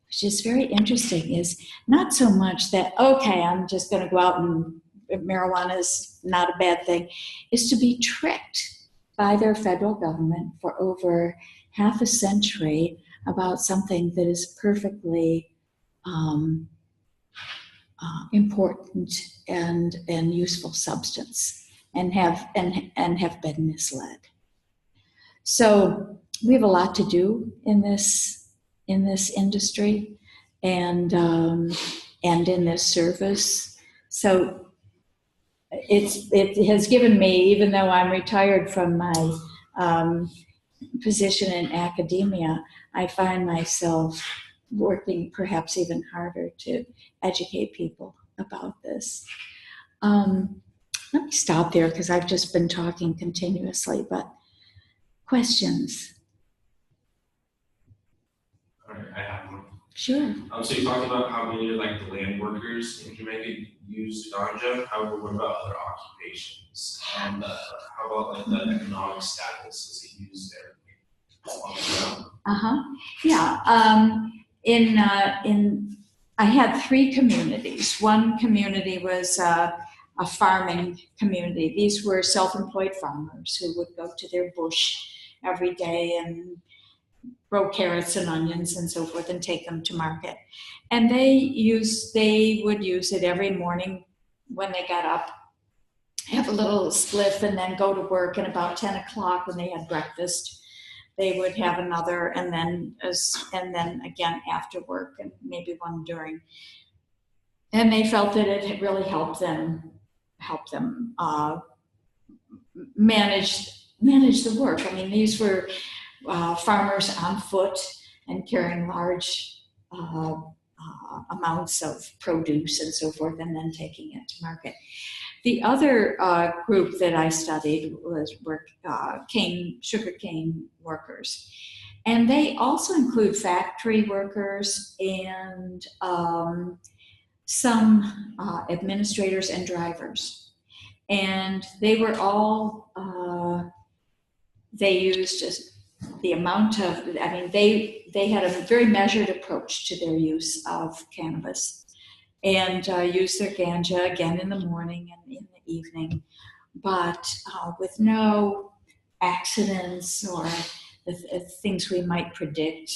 Speaker 3: which is very interesting, is not so much that, okay, I'm just going to go out and marijuana is not a bad thing, is to be tricked by their federal government for over half a century about something that is perfectly important and useful substance, and have been misled. So we have a lot to do in this industry and in this service. So it has given me, even though I'm retired from my position in academia, I find myself working perhaps even harder to educate people about this. Let me stop there because I've just been talking continuously, but questions?
Speaker 2: All right, I have one.
Speaker 3: Sure.
Speaker 2: So you talked about how many like the land workers in Jamaica used ganja. However, what about other occupations? And how about like the economic status? Was it used there?
Speaker 3: Yeah. I had 3 communities. One community was a farming community. These were self-employed farmers who would go to their bush every day and grow carrots and onions and so forth and take them to market. And they would use it every morning when they got up, have a little spliff, and then go to work. And about 10 o'clock when they had breakfast, they would have another, and then again after work, and maybe one during. And they felt that it had really helped them manage the work. I mean, these were farmers on foot and carrying large amounts of produce and so forth, and then taking it to market. The other group that I studied were sugarcane workers. And they also include factory workers and some administrators and drivers. And they were all, they used the amount of, I mean, they had a very measured approach to their use of cannabis, and used their ganja again in the morning and in the evening, but with no accidents or the things we might predict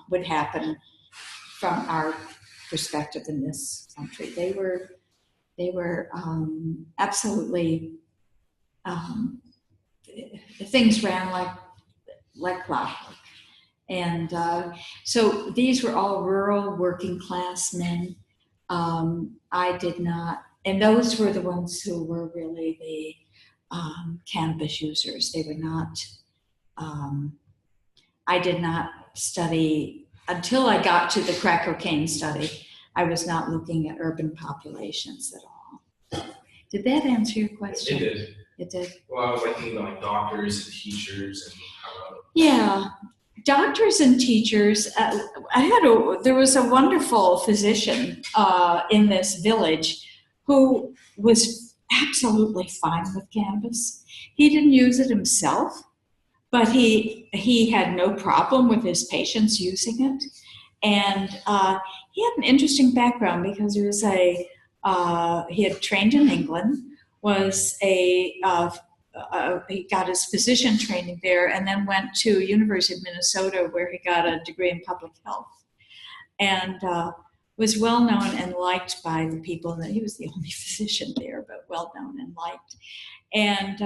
Speaker 3: would happen from our perspective in this country. They were absolutely, things ran like clockwork. And so these were all rural working class men. I did not, and those were the ones who were really the cannabis users. They were not, I did not study, until I got to the crack cocaine study, I was not looking at urban populations at all. Did that answer your question?
Speaker 2: It did.
Speaker 3: It did.
Speaker 2: Well, I was thinking about like doctors and teachers and how about.
Speaker 3: Yeah. Doctors and teachers, there was a wonderful physician in this village who was absolutely fine with cannabis. He didn't use it himself, but he had no problem with his patients using it. And he had an interesting background because he had trained in England, he got his physician training there, and then went to University of Minnesota, where he got a degree in public health, and was well known and liked by the people. That he was the only physician there, but well known and liked. And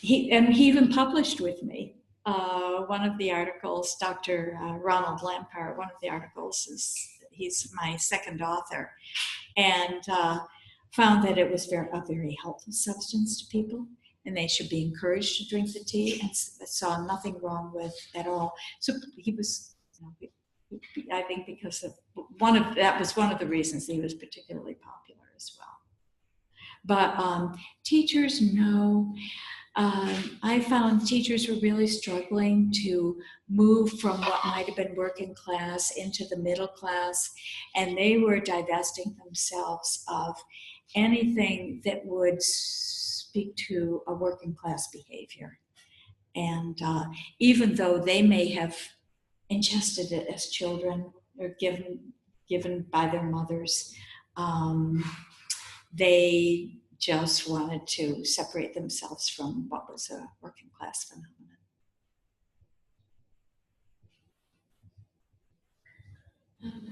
Speaker 3: he even published with me. One of the articles, Dr. Ronald Lampard, one of the articles he's my second author, and found that it was a very helpful substance to people, and they should be encouraged to drink the tea, and saw nothing wrong with at all. So he was, I think, because of that was one of the reasons he was particularly popular as well. But teachers, no. I found teachers were really struggling to move from what might have been working class into the middle class, and they were divesting themselves of anything that would speak to a working class behavior. And even though they may have ingested it as children or given by their mothers, they just wanted to separate themselves from what was a working class phenomenon.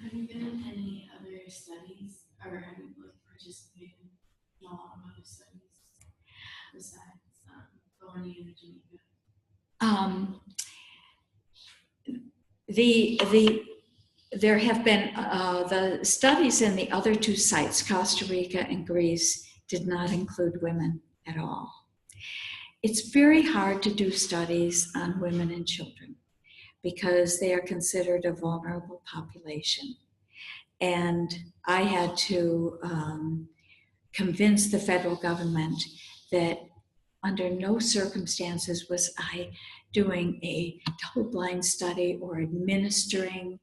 Speaker 4: Have you been in any other studies, or have you participated in a lot of other studies besides Thorny and Jamaica?
Speaker 3: There have been the studies in the other two sites, Costa Rica and Greece, did not include women at all. It's very hard to do studies on women and children because they are considered a vulnerable population. And I had to convince the federal government that under no circumstances was I doing a double-blind study or administering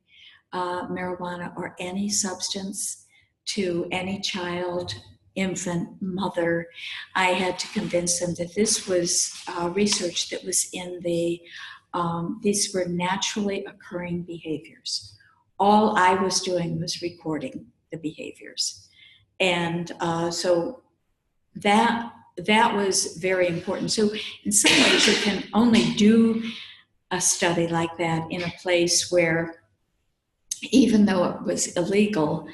Speaker 3: marijuana or any substance to any child, infant, mother. I had to convince them that this was research that was in these were naturally occurring behaviors. All I was doing was recording the behaviors. And so that was very important. So in some ways you can only do a study like that in a place where, even though it was illegal,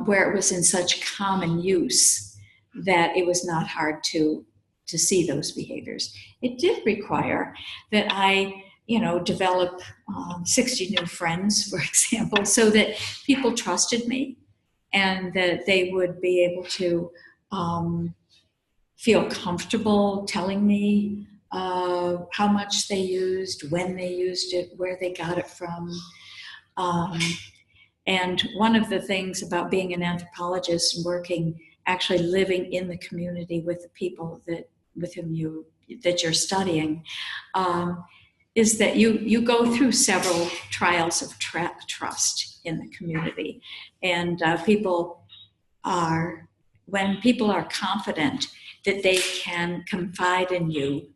Speaker 3: where it was in such common use that it was not hard to see those behaviors. It did require that I, develop 60 new friends, for example, so that people trusted me and that they would be able to feel comfortable telling me how much they used, when they used it, where they got it from. And one of the things about being an anthropologist and working, actually living in the community with the people with whom you're studying, is that you go through several trials of trust in the community, and when people are confident that they can confide in you,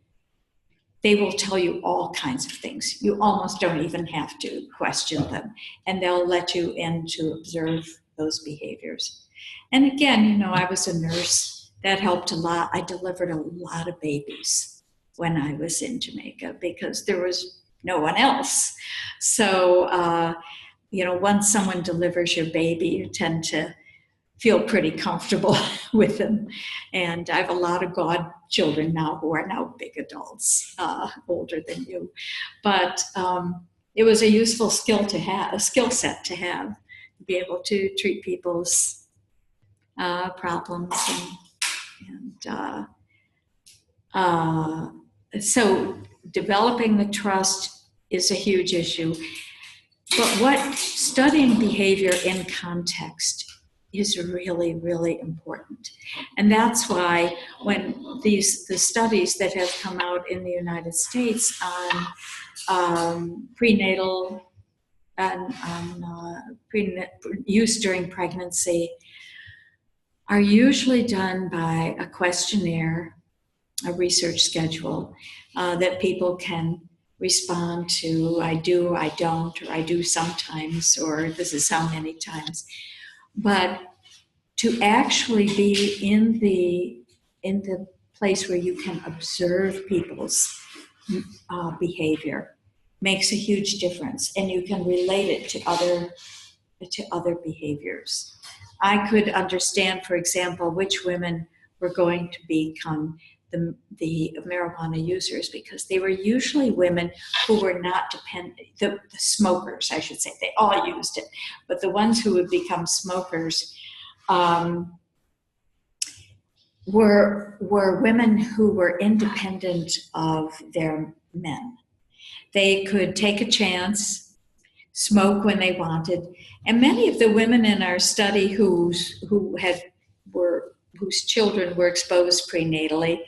Speaker 3: they will tell you all kinds of things. You almost don't even have to question them, and they'll let you in to observe those behaviors. And again, I was a nurse. That helped a lot. I delivered a lot of babies when I was in Jamaica because there was no one else. So, once someone delivers your baby, you tend to feel pretty comfortable with them. And I have a lot of godchildren now who are now big adults, older than you. But it was a useful skill set to have, to be able to treat people's problems. So developing the trust is a huge issue. But studying behavior in context is really, really important. And that's why when the studies that have come out in the United States on prenatal and use during pregnancy are usually done by a questionnaire, a research schedule that people can respond to. I do, I don't, or I do sometimes, or this is how many times. But to actually be in the place where you can observe people's behavior makes a huge difference, and you can relate it to other behaviors. I could understand, for example, which women were going to become the marijuana users, because they were usually women who were not dependent, the smokers, I should say. They all used it, but the ones who would become smokers were women who were independent of their men. They could take a chance, smoke when they wanted, and many of the women in our study whose children were exposed prenatally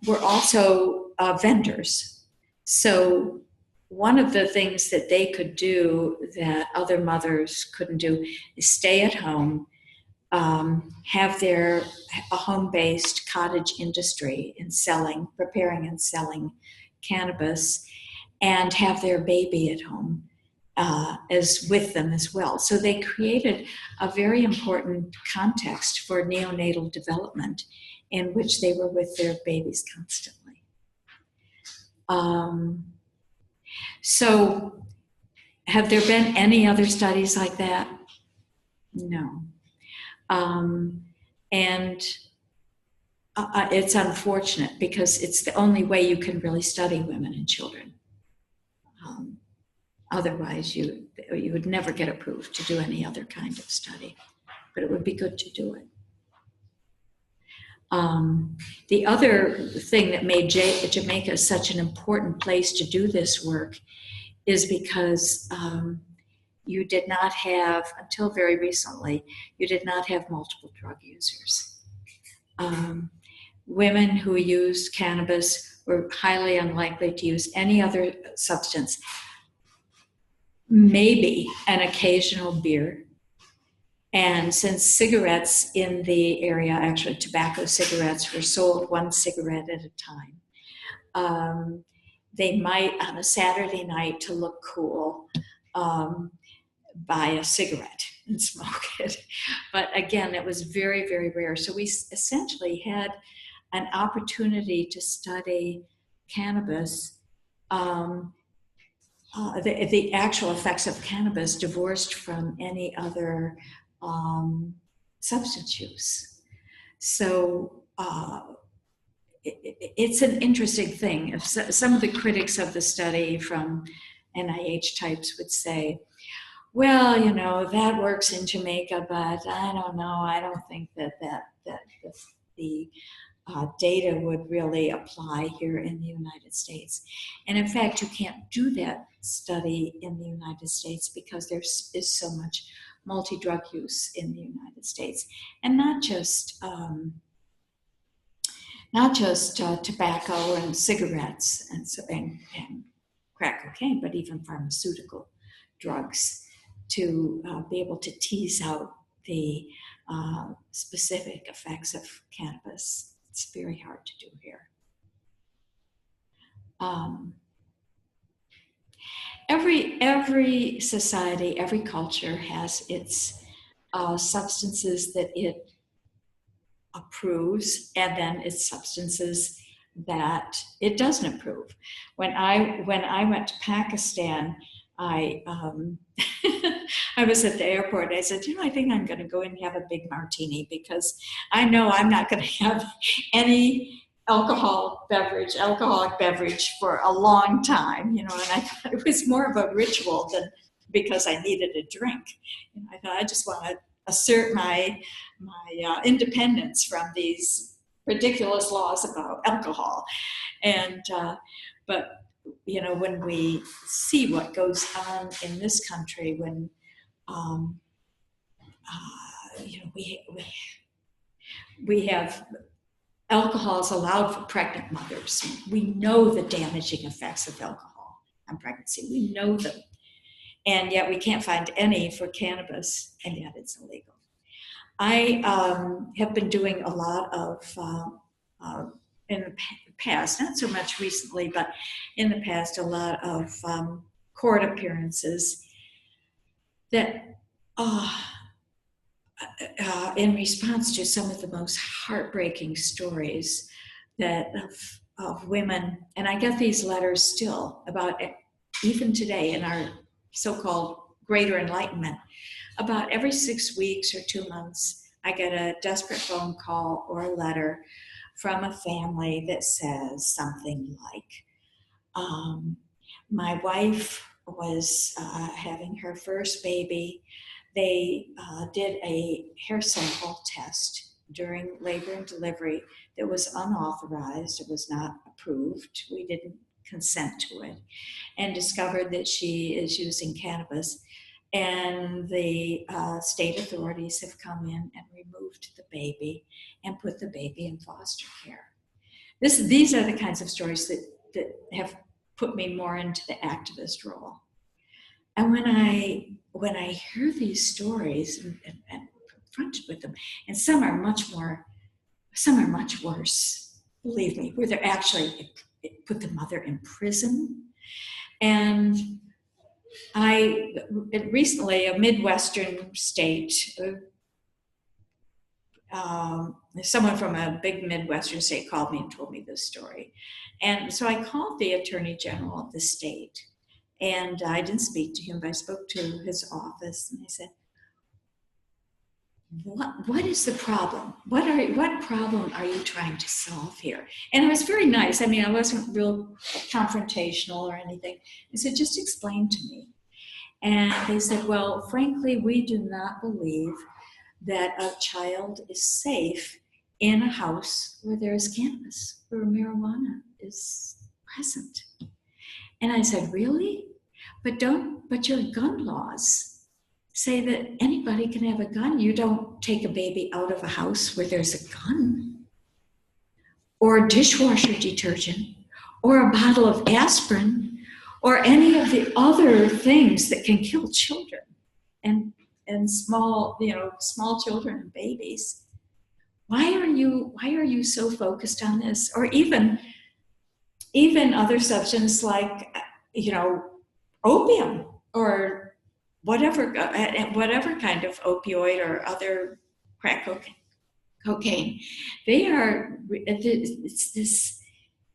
Speaker 3: were also vendors. So one of the things that they could do that other mothers couldn't do is stay at home, have a home-based cottage industry in preparing and selling cannabis, and have their baby at home as with them as well. So they created a very important context for neonatal development in which they were with their babies constantly. So have there been any other studies like that? No. And it's unfortunate because it's the only way you can really study women and children. Otherwise, you would never get approved to do any other kind of study, but it would be good to do it. The other thing that made Jamaica such an important place to do this work is because you did not have, until very recently, you did not have multiple drug users. Women who used cannabis were highly unlikely to use any other substance, maybe an occasional beer. And since cigarettes in the area, actually tobacco cigarettes, were sold one cigarette at a time, they might, on a Saturday night to look cool, buy a cigarette and smoke it. But again, it was very, very rare. So we essentially had an opportunity to study cannabis, the actual effects of cannabis divorced from any other substance use. So it's an interesting thing. If some of the critics of the study from NIH types would say, well, that works in Jamaica, but I don't know. I don't think that the data would really apply here in the United States. And in fact, you can't do that study in the United States because there is so much multi-drug use in the United States, and not just tobacco and cigarettes and crack cocaine, but even pharmaceutical drugs, to be able to tease out the specific effects of cannabis. It's very hard to do here. Every society, every culture has its substances that it approves, and then its substances that it doesn't approve. When I went to Pakistan, I I was at the airport. I said, I think I'm going to go in and have a big martini, because I know I'm not going to have any alcoholic beverage for a long time, and I thought it was more of a ritual than because I needed a drink. I thought I just want to assert my independence from these ridiculous laws about alcohol. And but when we see what goes on in this country, when we have alcohol is allowed for pregnant mothers. We know the damaging effects of alcohol on pregnancy. We know them. And yet we can't find any for cannabis, and yet it's illegal. I have been doing a lot of, in the past, not so much recently, but in the past, a lot of court appearances that in response to some of the most heartbreaking stories of women, and I get these letters still about, even today in our so-called greater enlightenment, about every 6 weeks or 2 months, I get a desperate phone call or a letter from a family that says something like, my wife was having her first baby. They did a hair sample test during labor and delivery that was unauthorized. It was not approved. We didn't consent to it, and discovered that she is using cannabis. And the state authorities have come in and removed the baby and put the baby in foster care. These are the kinds of stories that have put me more into the activist role. And when I hear these stories and confronted with them, and some are much worse, believe me, where they're actually put the mother in prison. And recently, a Midwestern state, someone from a big Midwestern state called me and told me this story. And so I called the Attorney General of the state, and I didn't speak to him, but I spoke to his office, and I said, what is the problem? What problem are you trying to solve here? And it was very nice. I mean, I wasn't real confrontational or anything. I said, just explain to me. And they said, well, frankly, we do not believe that a child is safe in a house where there is cannabis, where marijuana is present. And I said, really? But your gun laws say that anybody can have a gun. You don't take a baby out of a house where there's a gun, or dishwasher detergent, or a bottle of aspirin, or any of the other things that can kill children and small children and babies. Why are you so focused on this? Or even other substances like opium or whatever kind of opioid or other crack cocaine. It's this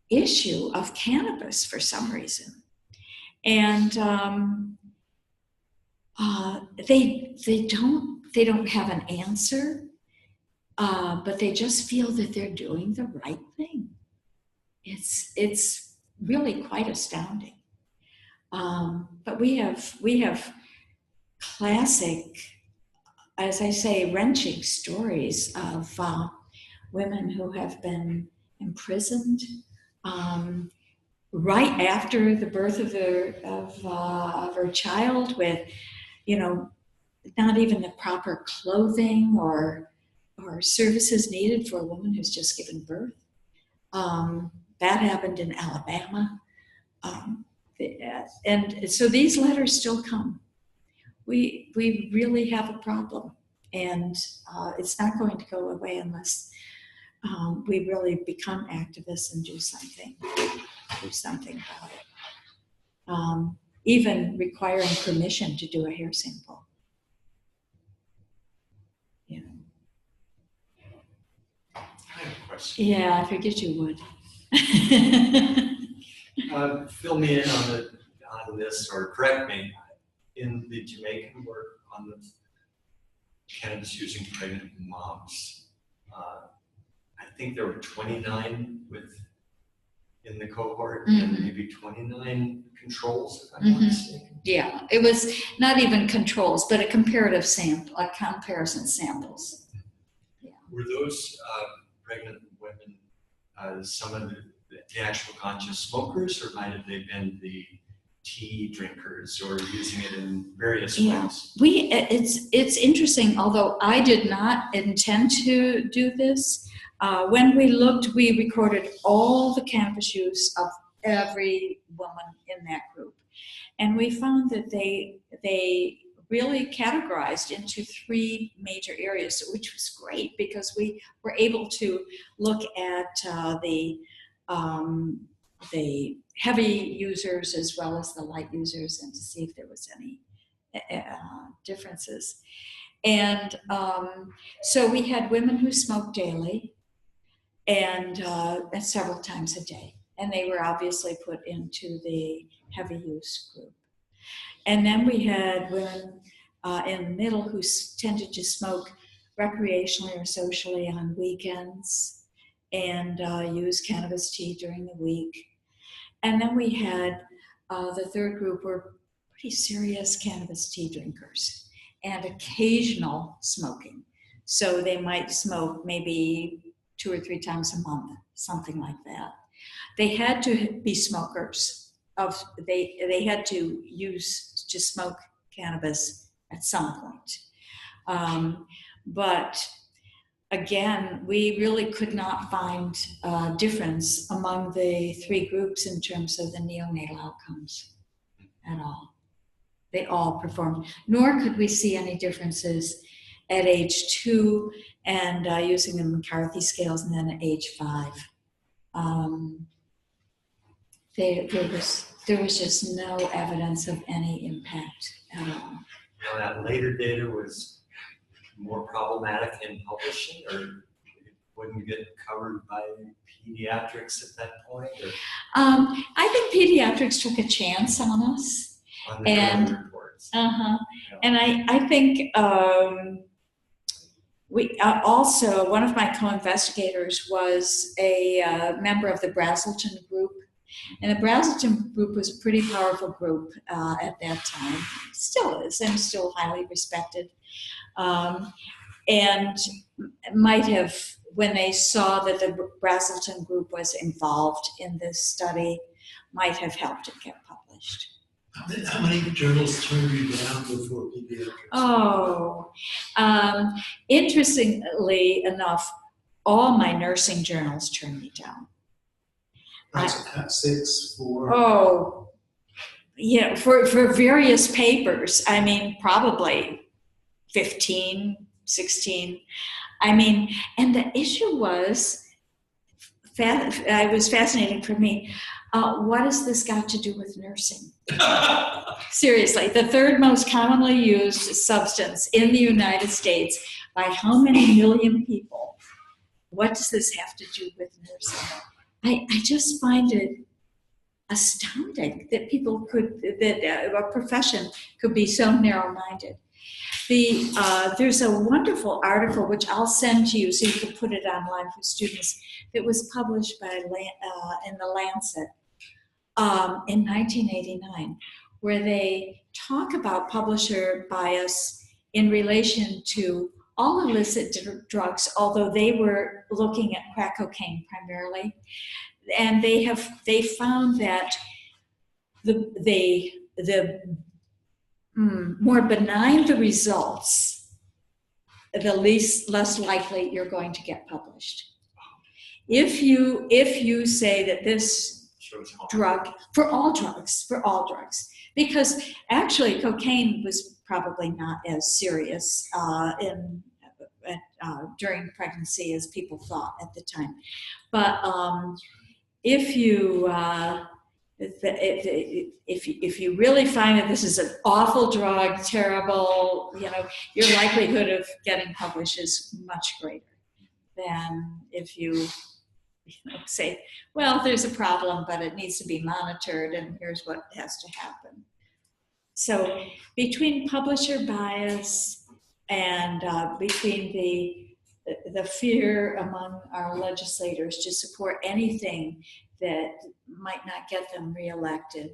Speaker 3: issue of cannabis for some reason. And they don't have an answer, but they just feel that they're doing the right thing. It's really quite astounding. But we have classic, as I say, wrenching stories of women who have been imprisoned right after the birth of her child, with, you know, not even the proper clothing or services needed for a woman who's just given birth. That happened in Alabama. And so these letters still come. We really have a problem, and it's not going to go away unless we really become activists and do something about it. Even requiring permission to do a hair sample. Yeah.
Speaker 1: I have a question.
Speaker 3: Yeah, I figured you would.
Speaker 1: Fill me in on this, or correct me. In the Jamaican work on the cannabis using pregnant moms, I think there were 29 in the cohort, and maybe 29 controls, if I'm not mistaken.
Speaker 3: Yeah, it was not even controls, but a comparative sample, a comparison samples. Yeah.
Speaker 1: Were those pregnant women some of the actual conscious smokers, or might have they been the tea drinkers, or using it in various ways?
Speaker 3: It's interesting, although I did not intend to do this. When we looked, we recorded all the cannabis use of every woman in that group. And we found that they really categorized into 3 major areas, which was great because we were able to look at the heavy users as well as the light users, and to see if there was any differences. And so we had women who smoked daily and several times a day, and they were obviously put into the heavy use group. And then we had women in the middle who tended to smoke recreationally or socially on weekends and use cannabis tea during the week. And then we had the third group were pretty serious cannabis tea drinkers and occasional smoking. So they might smoke maybe 2 or 3 times a month, something like that. They had to be smokers. They had to smoke cannabis at some point. But again, we really could not find a difference among the 3 groups in terms of the neonatal outcomes at all. They all performed, nor could we see any differences at age 2 and using the McCarthy scales, and then at age 5. There was just no evidence of any impact at all.
Speaker 1: Now, that later data was more problematic in publishing, or it wouldn't get covered by pediatrics at that point? Or
Speaker 3: I think pediatrics took a chance on us.
Speaker 1: On the early reports.
Speaker 3: Yeah. And I think we also, one of my co-investigators was a member of the Brazelton group. And the Brazelton group was a pretty powerful group at that time. Still is, and still highly respected. And might have, when they saw that the Brazelton group was involved in this study, might have helped it get published.
Speaker 5: How many journals turned you down before pediatrics?
Speaker 3: Oh, interestingly enough, all my nursing journals turned me down.
Speaker 5: That's 6, 4.
Speaker 3: Oh, yeah, for various papers. I mean, probably 15, 16. I mean, and the issue was, it was fascinating for me. What has this got to do with nursing? Seriously, the 3rd most commonly used substance in the United States by how many million people? What does this have to do with nursing? I just find it astounding that a profession could be so narrow-minded. There's a wonderful article which I'll send to you so you can put it online for students. That was published in the Lancet in 1989, where they talk about publisher bias in relation to all illicit drugs, although they were looking at crack cocaine primarily, and they found that the more benign the results, the less likely you're going to get published. If you say that this drug, for all drugs, because actually cocaine was probably not as serious during pregnancy as people thought at the time, but if you really find that this is an awful drug, terrible, your likelihood of getting published is much greater than if you say, well, there's a problem, but it needs to be monitored, and here's what has to happen. So between publisher bias and between the fear among our legislators to support anything that might not get them reelected,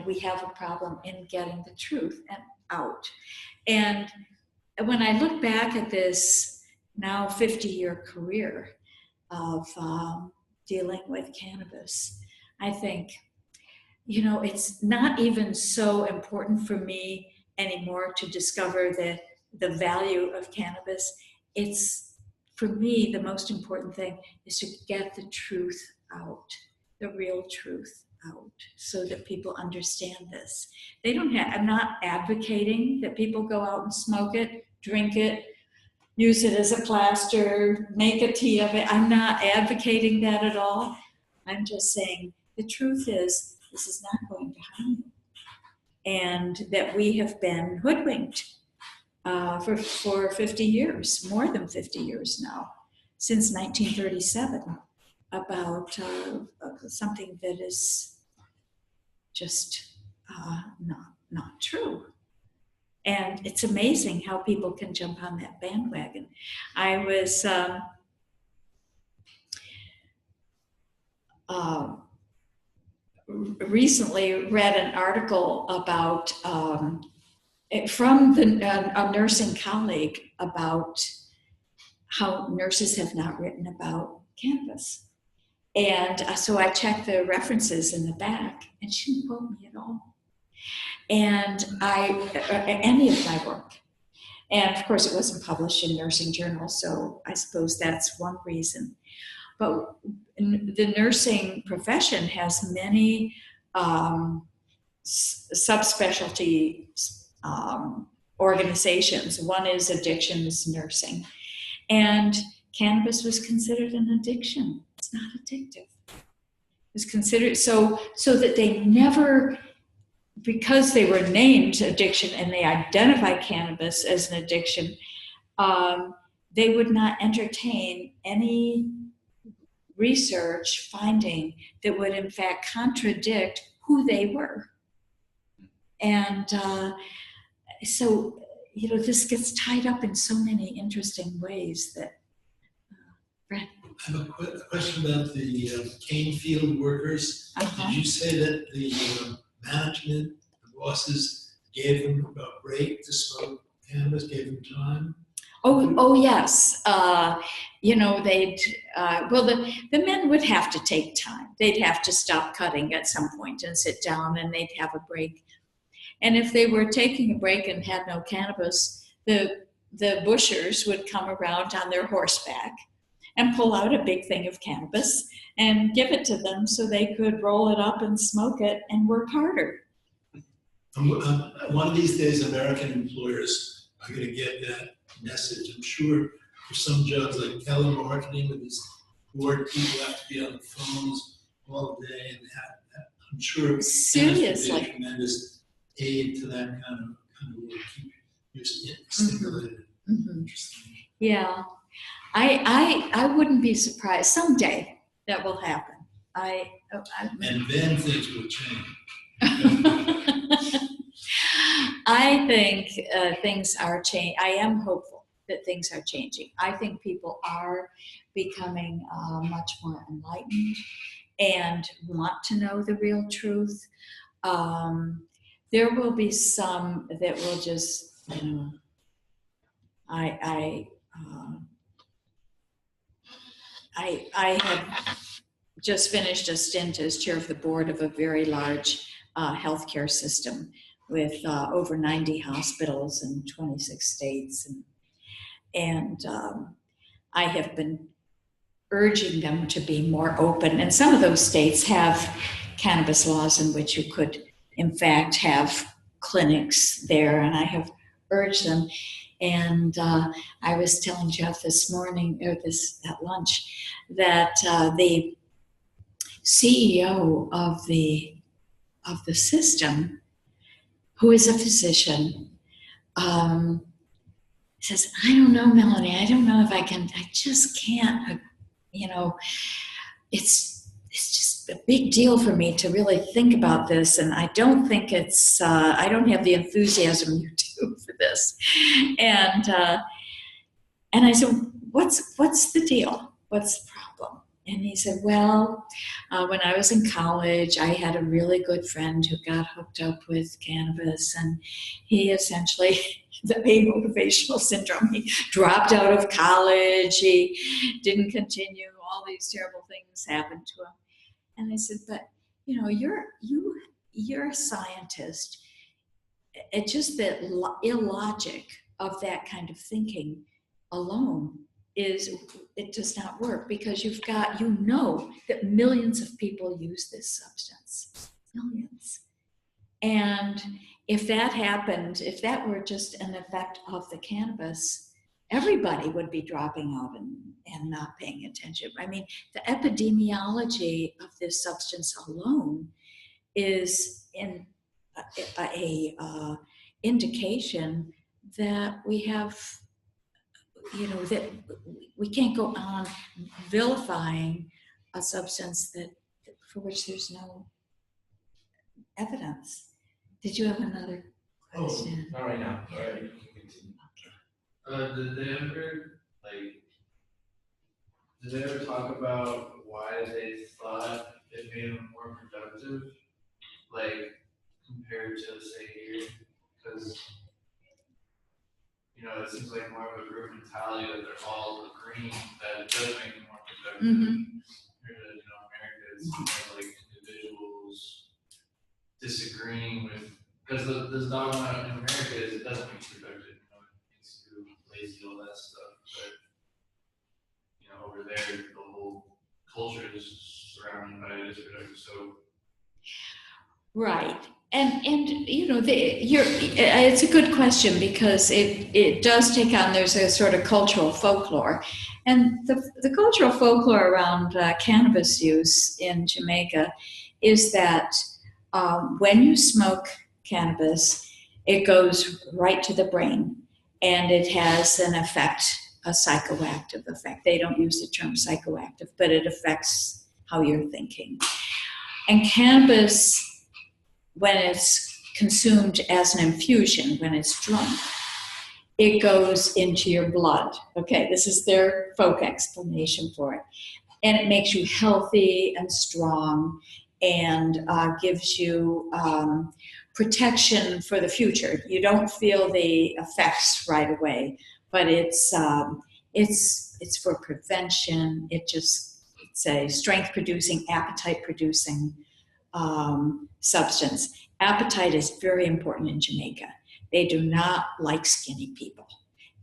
Speaker 3: we have a problem in getting the truth out. And when I look back at this now 50-year career of dealing with cannabis, I think, it's not even so important for me anymore to discover the value of cannabis. It's, for me, the most important thing is to get the truth out, the real truth out, so that people understand this. I'm not advocating that people go out and smoke it, drink it, use it as a plaster, make a tea of it. I'm not advocating that at all. I'm just saying the truth is this is not going to harm you. And that we have been hoodwinked for 50 years, more than 50 years now, since 1937, about something that is just not true. And it's amazing how people can jump on that bandwagon. I was recently read an article about from a nursing colleague about how nurses have not written about cannabis. And so I checked the references in the back, and she didn't quote me at all. And any of my work. And of course, it wasn't published in nursing journals, so I suppose that's one reason. But the nursing profession has many subspecialty organizations. One is addictions nursing. And cannabis was considered an addiction. It's not addictive. It was considered so that they never, because they were named addiction and they identify cannabis as an addiction, they would not entertain any research finding that would in fact contradict who they were. And so, this gets tied up in so many interesting ways that, Brett.
Speaker 5: I have a question about the cane field workers. Did you say that the management, the bosses, gave them a break to smoke cannabis, gave them time?
Speaker 3: Oh yes. They'd, the men would have to take time. They'd have to stop cutting at some point and sit down, and they'd have a break. And if they were taking a break and had no cannabis, the bushers would come around on their horseback and pull out a big thing of cannabis and give it to them so they could roll it up and smoke it and work harder.
Speaker 5: One of these days, American employers are going to get that message. I'm sure for some jobs like telemarketing, with these bored people have to be on the phones all day, and I'm sure
Speaker 3: seriously,
Speaker 5: be a tremendous aid to that kind of work. Keep you stimulated.
Speaker 3: Mm-hmm. Yeah, I wouldn't be surprised. Someday that will happen.
Speaker 5: And then things will change.
Speaker 3: I think things are changing. I am hopeful that things are changing. I think people are becoming much more enlightened and want to know the real truth. There will be some that will just
Speaker 6: you know, I have just finished a stint as chair of the board of a very large healthcare system with over 90 hospitals in 26 states. And I have been urging them to be more open. And some of those states have cannabis laws in which you could, in fact, have clinics there. And I have urged them. And I was telling Jeff this morning, or this at lunch, that the CEO of the system, who is a physician, says, I don't know, Melanie, I don't know if I just can't, you know, it's just a big deal for me to really think about this. And I don't think I don't have the enthusiasm you do for this. And I said, what's the deal? What's the problem? And he said, well, when I was in college, I had a really good friend who got hooked up with cannabis, and he essentially, the amotivational syndrome, he dropped out of college, he didn't continue, all these terrible things happened to him. And I said, but you know, you're a scientist. It's just that illogic of that kind of thinking alone it does not work, because you know that millions of people use this substance, millions. And if that happened, if that were just an effect of the cannabis, everybody would be dropping out and not paying attention. I mean, the epidemiology of this substance alone is in a indication that we have, you know, that we can't go on vilifying a substance for which there's no evidence. Did you have another question?
Speaker 2: Not right now. All right, you can continue.
Speaker 7: Did they ever talk about why they thought it made them more productive, like compared to say here? Because you know, it seems like more of a group mentality that they're all agreeing that it does make them more productive.
Speaker 6: Mm-hmm.
Speaker 7: Here, you know, America is more like individuals disagreeing with, because this dogma in America is it doesn't make you productive. You know, it makes you lazy, all that stuff. But you know, over there, the whole culture is surrounded by it is productive. So.
Speaker 6: Right. And you know, it's a good question, because it does take on, there's a sort of cultural folklore. And the cultural folklore around cannabis use in Jamaica is that when you smoke cannabis, it goes right to the brain, and it has an effect, a psychoactive effect. They don't use the term psychoactive, but it affects how you're thinking. And cannabis, when it's consumed as an infusion, when it's drunk, it goes into your blood. Okay, this is their folk explanation for it. And it makes you healthy and strong, and gives you protection for the future. You don't feel the effects right away, but it's for prevention. It's a strength-producing, appetite-producing substance. Appetite is very important in Jamaica. They do not like skinny people.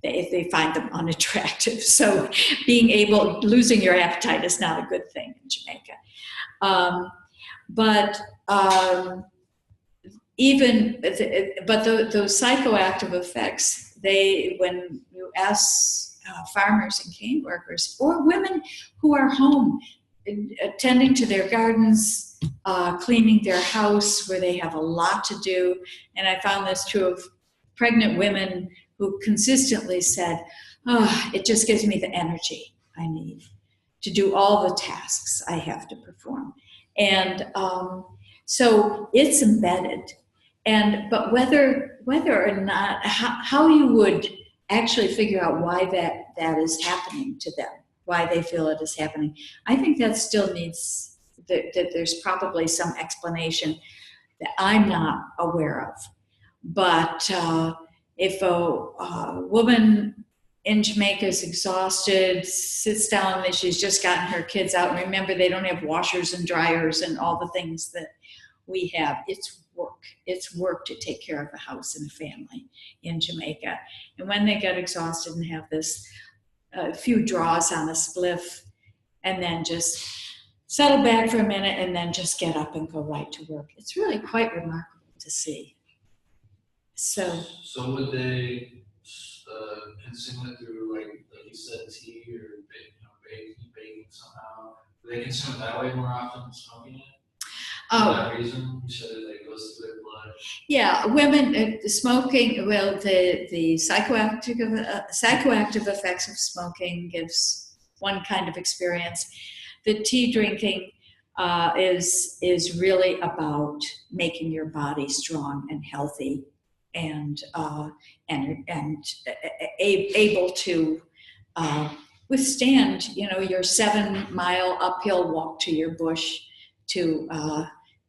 Speaker 6: They find them unattractive. So losing your appetite is not a good thing in Jamaica. Those psychoactive effects, when you ask farmers and cane workers, or women who are home attending to their gardens, cleaning their house, where they have a lot to do. And I found this true of pregnant women who consistently said, it just gives me the energy I need to do all the tasks I have to perform. And so it's embedded. But whether or not, how you would actually figure out why that is happening to them, why they feel it is happening, I think that still needs, that there's probably some explanation that I'm not aware of. But if a woman in Jamaica is exhausted, sits down, and she's just gotten her kids out, and remember, they don't have washers and dryers and all the things that we have. It's work. It's work to take care of a house and a family in Jamaica. And when they get exhausted and have this few draws on a spliff, and then just settle back for a minute and then just get up and go right to work. It's really quite remarkable to see. So
Speaker 7: would they consume it through like you said, tea or baking somehow? Do they consume it that way more often than smoking it? For that reason, you said it goes through their blood.
Speaker 6: Yeah, women smoking. Well, the psychoactive effects of smoking gives one kind of experience. The tea drinking is really about making your body strong and healthy, and able to withstand, your 7-mile uphill walk to your bush to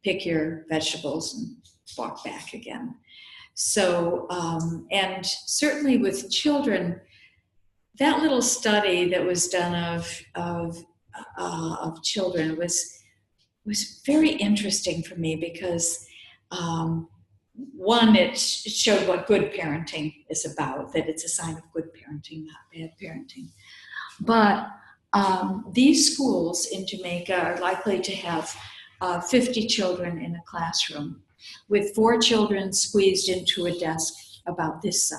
Speaker 6: pick your vegetables and walk back again. So, and certainly with children, that little study that was done of children was very interesting for me because one, it showed what good parenting is about, that it's a sign of good parenting, not bad parenting. But these schools in Jamaica are likely to have 50 children in a classroom, with 4 children squeezed into a desk about this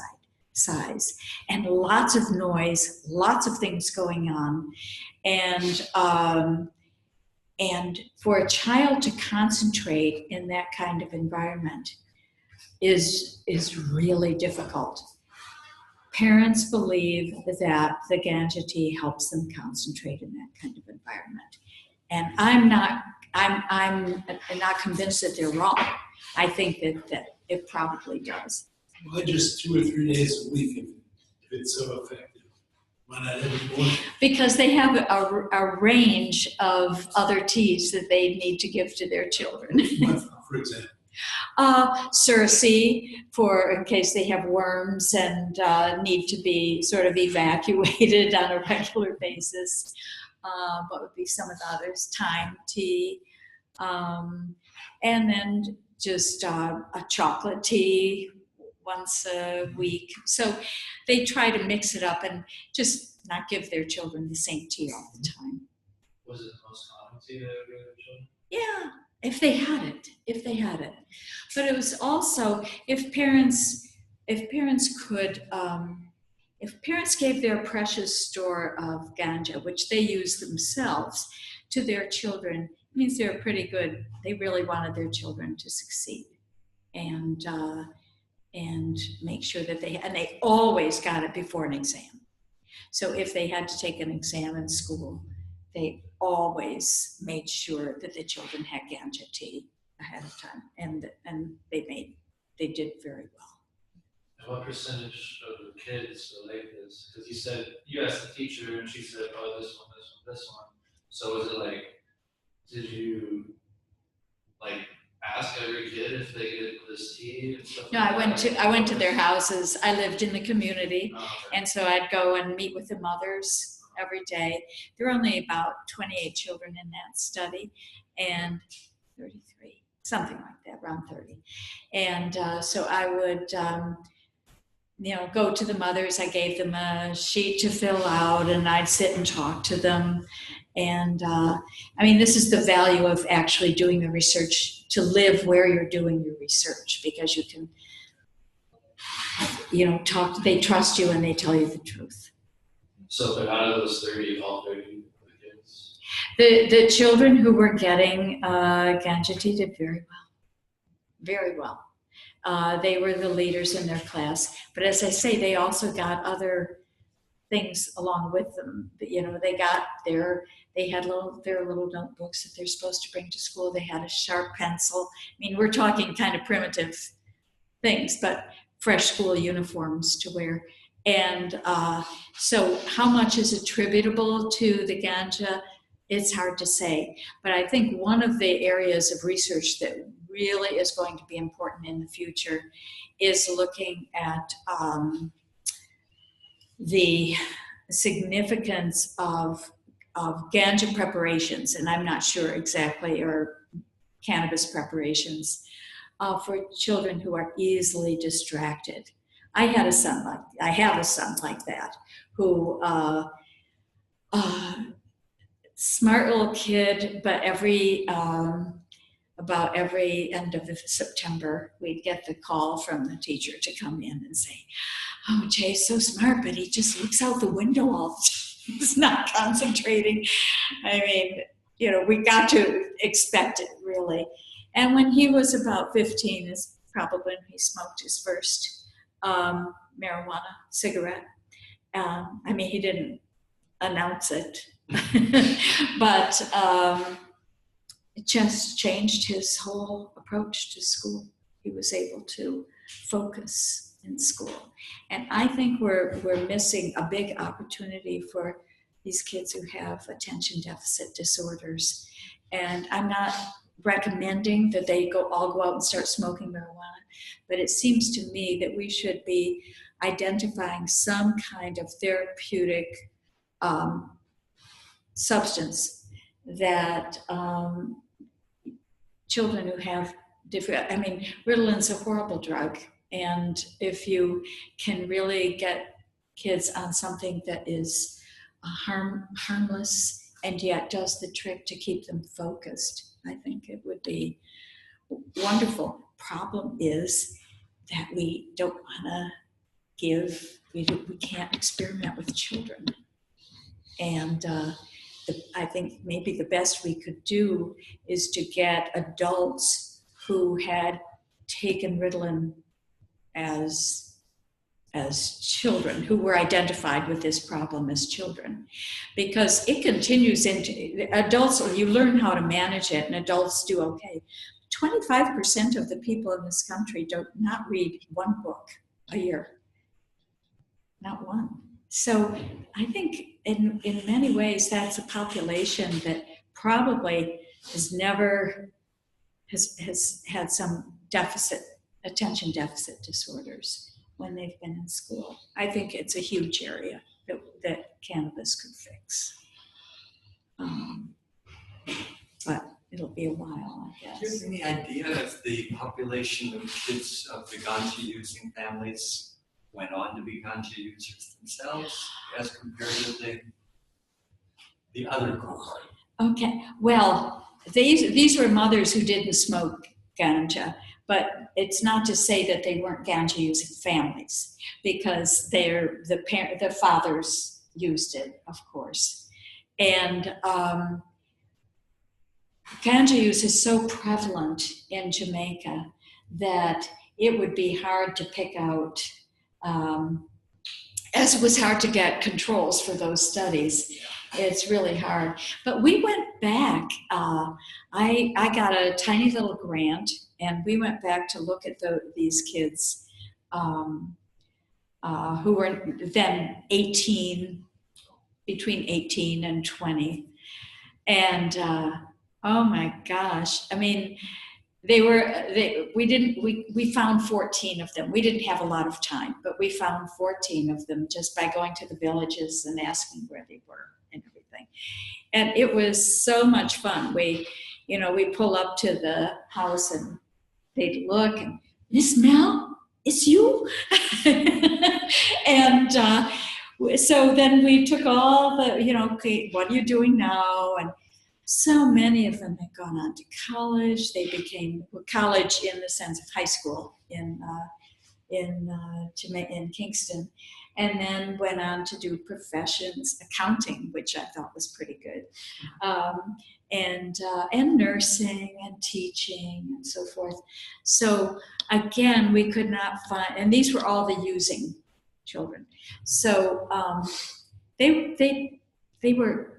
Speaker 6: size, and lots of noise, lots of things going on. And for a child to concentrate in that kind of environment is really difficult. Parents believe that the ganja tea helps them concentrate in that kind of environment. And I'm not convinced that they're wrong. I think that it probably does.
Speaker 5: Why just 2 or 3 days a week if it's so effective? Why not every morning?
Speaker 6: Because they have a range of other teas that they need to give to their children.
Speaker 5: For example?
Speaker 6: Surasy, in case they have worms and need to be sort of evacuated on a regular basis. What would be some of the others? Thyme tea, and then just a chocolate tea once a week. So they try to mix it up and just not give their children the same tea all the time.
Speaker 7: Was it the most common tea that every other children?
Speaker 6: Yeah, if they had it. But it was also, if parents gave their precious store of ganja, which they use themselves, to their children, it means they're pretty good. They really wanted their children to succeed, and make sure that they always got it before an exam. So if they had to take an exam in school, they always made sure that the children had ganja tea ahead of time, and they did very well.
Speaker 7: And what percentage of the kids are like this? Because you said you asked the teacher and she said, "Oh, this one, this one, this one." So is it like, did you ask every kid if they get this tea and stuff?
Speaker 6: No, I went to their houses. I lived in the community, and so I'd go and meet with the mothers every day. There were only about 28 children in that study, and 33, something like that, around 30. And so I would, go to the mothers. I gave them a sheet to fill out, and I'd sit and talk to them. And this is the value of actually doing the research, to live where you're doing your research, because you can, talk. They trust you and they tell you the truth.
Speaker 7: So, but out of those 30, all 30 were the kids?
Speaker 6: The children who were getting ganja tea did very well. Very well. They were the leaders in their class. But as I say, they also got other things along with them. They got their little notebooks that they're supposed to bring to school. They had a sharp pencil. We're talking kind of primitive things, but fresh school uniforms to wear. And so how much is attributable to the ganja? It's hard to say. But I think one of the areas of research that really is going to be important in the future is looking at the significance of ganja preparations, and I'm not sure exactly, or cannabis preparations for children who are easily distracted. I have a son like that, who smart little kid, but about every end of September, we'd get the call from the teacher to come in and say, "Oh, Jay's so smart, but he just looks out the window all the time. He's not concentrating." I mean, you know, we got to expect it, really. And when he was about 15 is probably when he smoked his first marijuana cigarette. I mean, he didn't announce it, but it just changed his whole approach to school. He was able to focus in school. And I think we're missing a big opportunity for these kids who have attention deficit disorders. And I'm not recommending that they all go out and start smoking marijuana, but it seems to me that we should be identifying some kind of therapeutic substance that children who have different, I mean, Ritalin's a horrible drug, and if you can really get kids on something that is harmless and yet does the trick to keep them focused, I think it would be wonderful. Problem is that we don't want to we can't experiment with children. And I think maybe the best we could do is to get adults who had taken Ritalin as children, who were identified with this problem as children, because it continues into adults. You learn how to manage it, and adults do okay. 25% of the people in this country do not read one book a year, not one. So I think in many ways that's a population that probably has had some attention deficit disorders when they've been in school. I think it's a huge area that cannabis could fix. But it'll be a while, I guess.
Speaker 1: Do you have any idea if the population of kids of the ganja using families went on to be ganja users themselves as compared to the other cohort?
Speaker 6: Okay, well, these were mothers who didn't smoke ganja, but it's not to say that they weren't ganja using families, because the fathers used it, of course. And ganja use is so prevalent in Jamaica that it would be hard to pick out, as it was hard to get controls for those studies. It's really hard. But we went back. I got a tiny little grant, and we went back to look at these kids who were then between 18 and 20. And oh my gosh, I mean, we found 14 of them. We didn't have a lot of time, but we found 14 of them just by going to the villages and asking where they were and everything. And it was so much fun. We pull up to the house and they'd look and, "Miss Mel, it's you?" And so then we took all the, "Okay, what are you doing now?" And so many of them had gone on to college. They became college in the sense of high school in Kingston, and then went on to do professions, accounting, which I thought was pretty good, and nursing and teaching and so forth. So again, we could not find, and these were all the using children. So they were.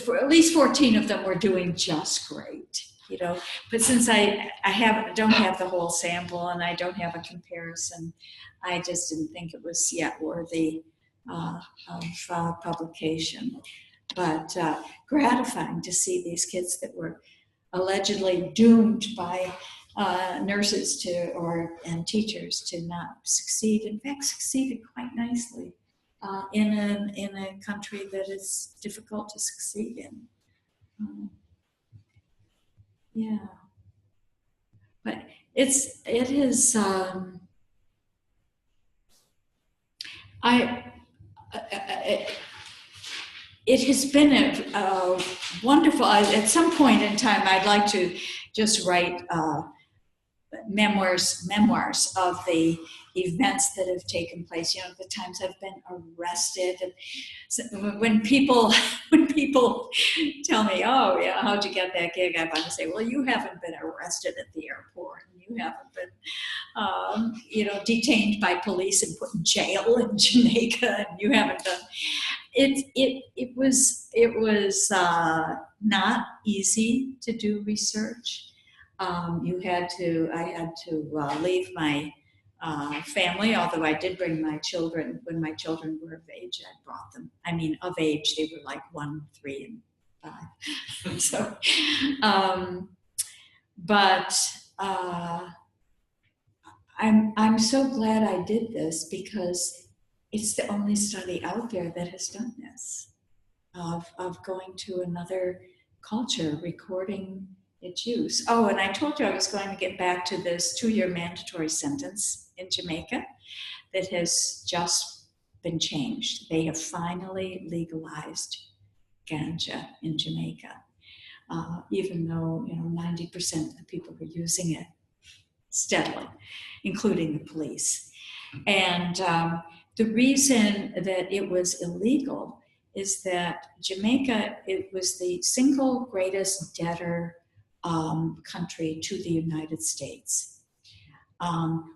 Speaker 6: For at least 14 of them were doing just great, But since I don't have the whole sample and I don't have a comparison, I just didn't think it was yet worthy of publication. But gratifying to see these kids that were allegedly doomed by nurses and teachers to not succeed. In fact, succeeded quite nicely in a country that is difficult to succeed in. Yeah, but it is. It has been a wonderful. At some point in time, I'd like to just write memoirs of the events that have taken place. You know, the times I've been arrested, and so when people tell me, "Oh, yeah, how'd you get that gig?" I want to say, "Well, you haven't been arrested at the airport, and you haven't been, detained by police and put in jail in Jamaica, and you haven't done." It was not easy to do research. I had to leave my family, although I did bring my children. When my children were of age, I brought them. I mean, of age, they were like 1, 3, and 5. So, I'm so glad I did this, because it's the only study out there that has done this, of going to another culture, recording its use. Oh, and I told you I was going to get back to this 2-year mandatory sentence in Jamaica that has just been changed. They have finally legalized ganja in Jamaica, even though 90% of the people were using it steadily, including the police. And the reason that it was illegal is that Jamaica, it was the single greatest debtor country to the United States.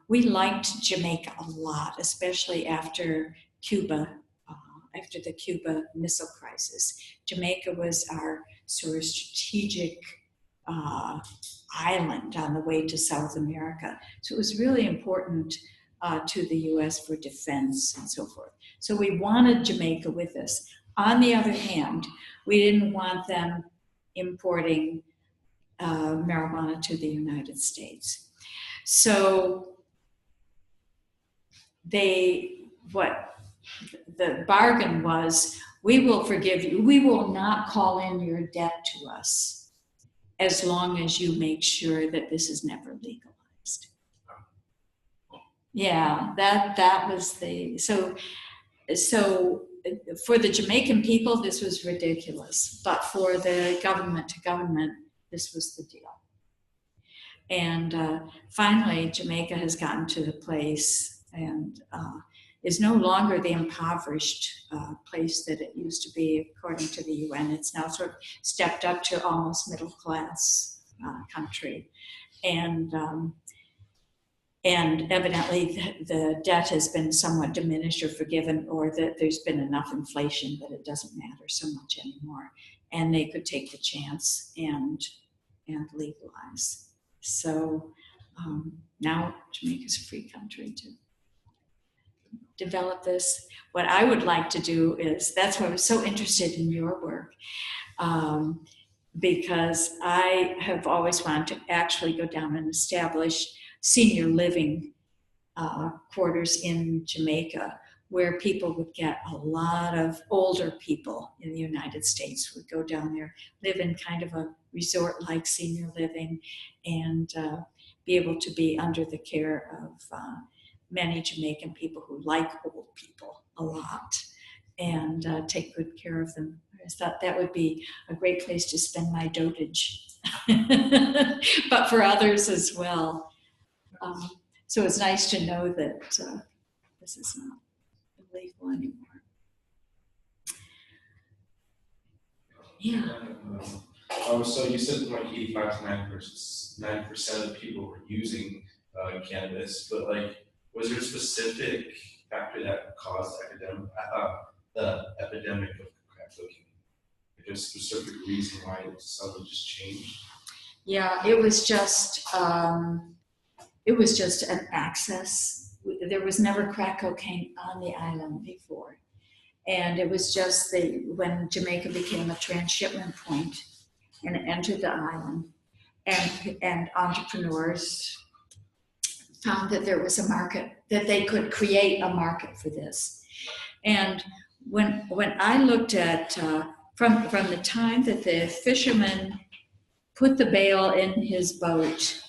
Speaker 6: We liked Jamaica a lot, especially after Cuba, after the Cuba Missile Crisis. Jamaica was our sort of strategic island on the way to South America. So it was really important to the US for defense and so forth. So we wanted Jamaica with us. On the other hand, we didn't want them importing marijuana to the United States. So the bargain was, we will forgive you. We will not call in your debt to us as long as you make sure that this is never legalized. Yeah, that was so for the Jamaican people, this was ridiculous, but for the government to government, this was the deal. And finally, Jamaica has gotten to the place and is no longer the impoverished place that it used to be, according to the UN. It's now sort of stepped up to almost middle class country. And evidently the debt has been somewhat diminished or forgiven, or that there's been enough inflation that it doesn't matter so much anymore. And they could take the chance and legalize. So now Jamaica's a free country to develop this. What I would like to do is, that's why I was so interested in your work, because I have always wanted to actually go down and establish senior living quarters in Jamaica, where people would get, a lot of older people in the United States would go down there, live in kind of a resort-like senior living, and be able to be under the care of many Jamaican people who like old people a lot, and take good care of them. I thought that would be a great place to spend my dotage, but for others as well. So it's nice to know that this is not illegal anymore. Yeah.
Speaker 2: So you said like 85 to 9% of people were using cannabis, but like, was there a specific factor that caused the epidemic of crack cocaine? Like a specific reason why it suddenly just changed?
Speaker 6: Yeah, it was just an access. There was never crack cocaine on the island before. And it was just when Jamaica became a transshipment point and it entered the island. and entrepreneurs found that there was a market, that they could create a market for this. And when I looked at, from the time that the fisherman put the bale in his boat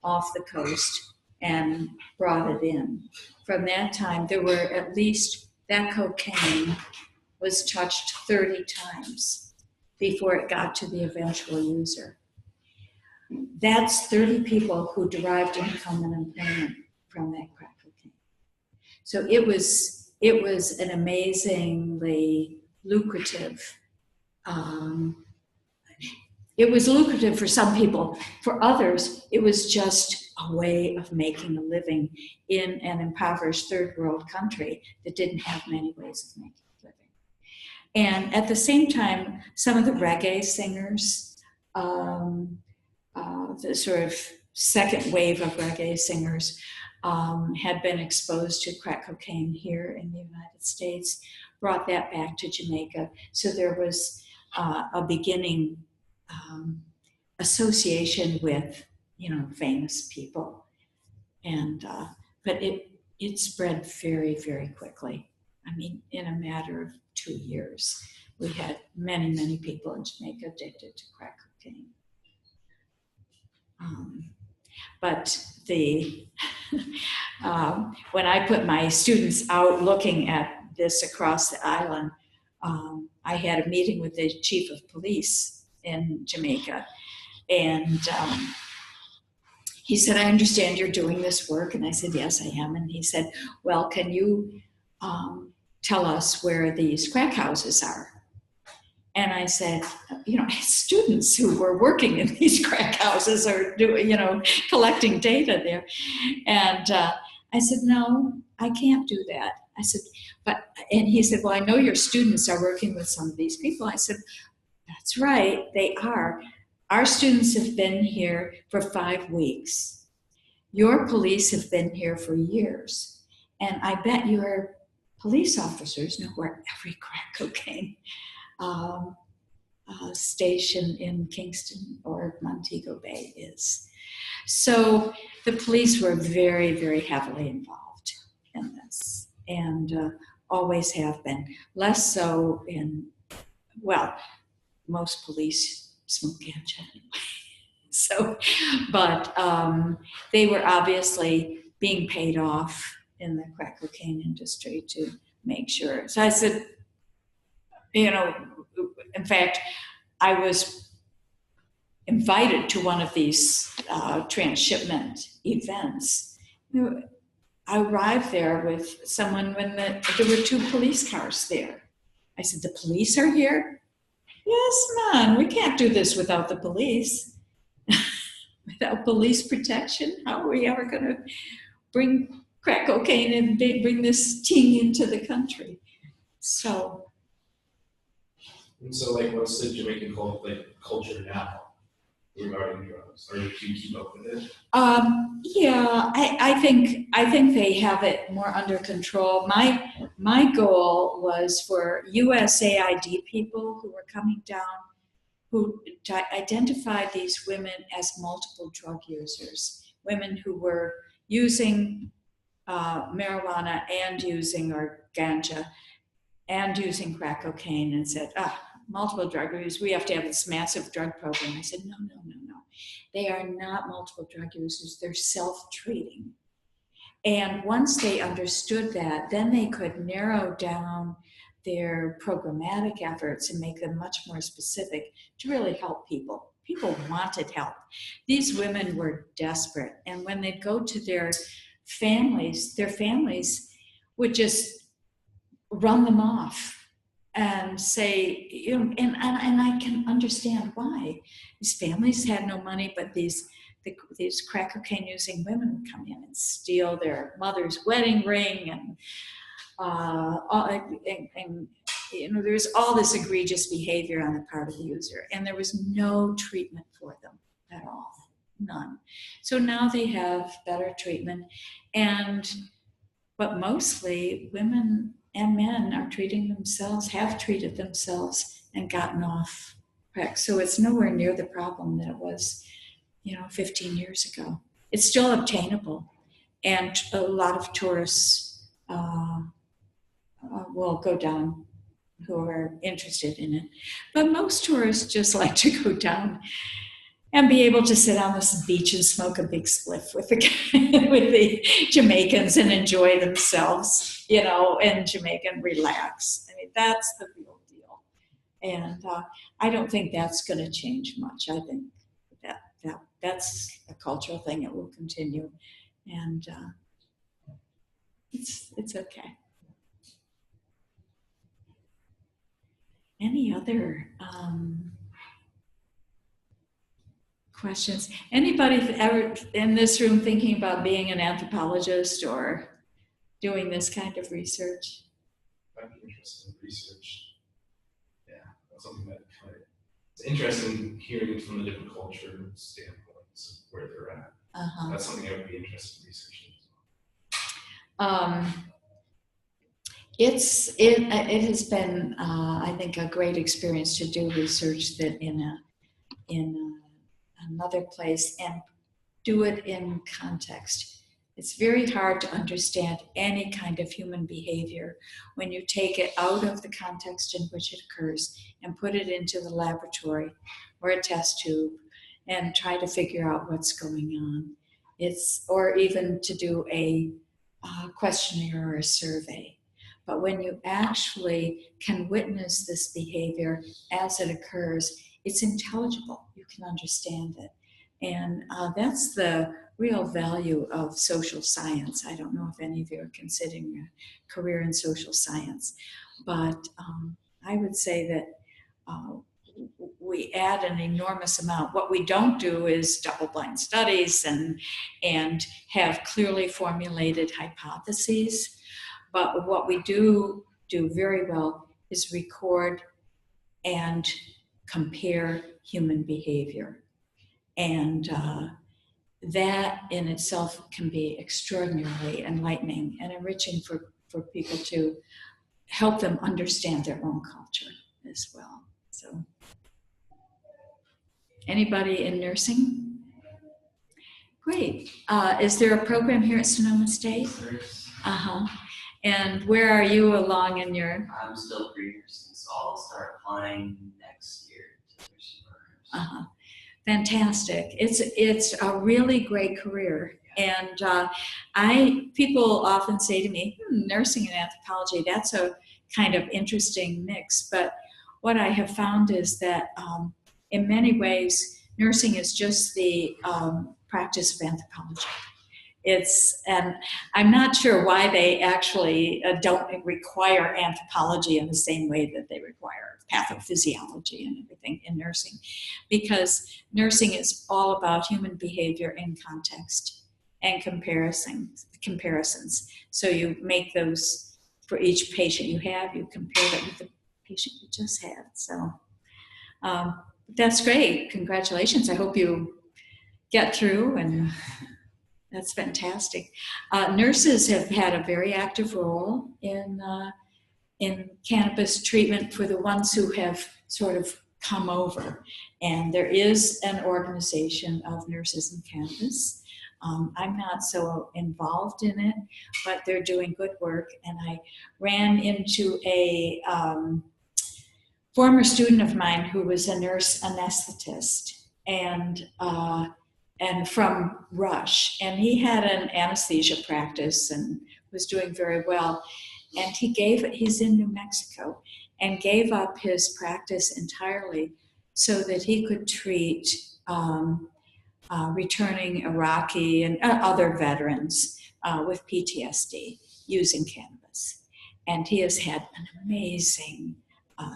Speaker 6: off the coast and brought it in, from that time there were at least, that cocaine was touched 30 times before it got to the eventual user. That's 30 people who derived income and employment from that crack cocaine. So it was an amazingly lucrative, it was lucrative for some people. For others, it was just a way of making a living in an impoverished third world country that didn't have many ways of making a living. And at the same time, some of the reggae singers, the sort of second wave of reggae singers, had been exposed to crack cocaine here in the United States, brought that back to Jamaica. So there was a beginning association with, famous people. And, but it spread very, very quickly. I mean, in a matter of 2 years, we had many, many people in Jamaica addicted to crack cocaine. But when I put my students out looking at this across the island, I had a meeting with the chief of police in Jamaica, and he said, "I understand you're doing this work," and I said, "Yes, I am." And he said, "Well, can you tell us where these crack houses are?" And I said, I had students who were working in these crack houses or collecting data there. And I said, "No, I can't do that." I said, and he said, "Well, I know your students are working with some of these people." I said, "That's right, they are. Our students have been here for 5 weeks. Your police have been here for years. And I bet your police officers know where every crack cocaine station in Kingston or Montego Bay is." So the police were very, very heavily involved in this, and always have been. Less so most police smoke ganja anyway. So, but they were obviously being paid off in the crack cocaine industry to make sure. So I said, in fact, I was invited to one of these transshipment events. I arrived there with someone when there were 2 police cars there. I said, "The police are here?" "Yes, man, we can't do this without the police." Without police protection, how are we ever going to bring crack cocaine and bring this tea into the country? So.
Speaker 2: And so, what's the Jamaican culture now regarding drugs? Or do you keep up with it?
Speaker 6: Yeah, I think they have it more under control. My goal was for USAID people who were coming down, who identified these women as multiple drug users, women who were using marijuana and using or ganja and using crack cocaine, and said, multiple drug users, we have to have this massive drug program. I said, no. They are not multiple drug users, they're self-treating. And once they understood that, then they could narrow down their programmatic efforts and make them much more specific to really help people. People wanted help. These women were desperate. And when they'd go to their families would just run them off and say, and I can understand why. These families had no money, but these crack cocaine using women would come in and steal their mother's wedding ring, and there's all this egregious behavior on the part of the user, and there was no treatment for them at all, none. So now they have better treatment, but mostly women and men are have treated themselves and gotten off crack. So it's nowhere near the problem that it was 15 years ago. It's still obtainable, and a lot of tourists will go down who are interested in it. But most tourists just like to go down and be able to sit on this beach and smoke a big spliff with the Jamaicans and enjoy themselves, in Jamaica and relax. I mean, that's the real deal. And I don't think that's going to change much. I think that's a cultural thing that will continue. And it's okay. Any other questions? Anybody ever in this room thinking about being an anthropologist or doing this kind of research?
Speaker 2: I'd be interested in research. Yeah, that's something that it's interesting hearing from the different culture standpoints of where they're at. That's something I would be interested in researching.
Speaker 6: It has been I think a great experience to do research that in another place and do it in context. It's very hard to understand any kind of human behavior when you take it out of the context in which it occurs and put it into the laboratory or a test tube and try to figure out what's going on. Or even to do a questionnaire or a survey. But when you actually can witness this behavior as it occurs, it's intelligible. You can understand it. And that's the real value of social science. I don't know if any of you are considering a career in social science, but I would say that we add an enormous amount. What we don't do is double-blind studies and have clearly formulated hypotheses. But what we do very well is record and compare human behavior. And that in itself can be extraordinarily enlightening and enriching for people to help them understand their own culture as well. So, anybody in nursing? Great. Is there a program here at Sonoma State? And where are you along in your?
Speaker 8: I'm still pre-nursing, so I'll start applying next year to nursing programs.
Speaker 6: Fantastic. It's a really great career. And people often say to me, nursing and anthropology, that's a kind of interesting mix. But what I have found is that in many ways, nursing is just the practice of anthropology. And I'm not sure why they actually don't require anthropology in the same way that they require pathophysiology and everything in nursing, because nursing is all about human behavior in context and comparisons. So you make those for each patient you have, you compare that with the patient you just had. So that's great. Congratulations. I hope you get through, and that's fantastic. Nurses have had a very active role in cannabis treatment for the ones who have sort of come over. And there is an organization of nurses in cannabis. I'm not so involved in it, but they're doing good work. And I ran into a former student of mine who was a nurse anesthetist and from Rush, and he had an anesthesia practice and was doing very well. And he's in New Mexico, and gave up his practice entirely so that he could treat returning Iraqi and other veterans with PTSD using cannabis. And he has had an amazing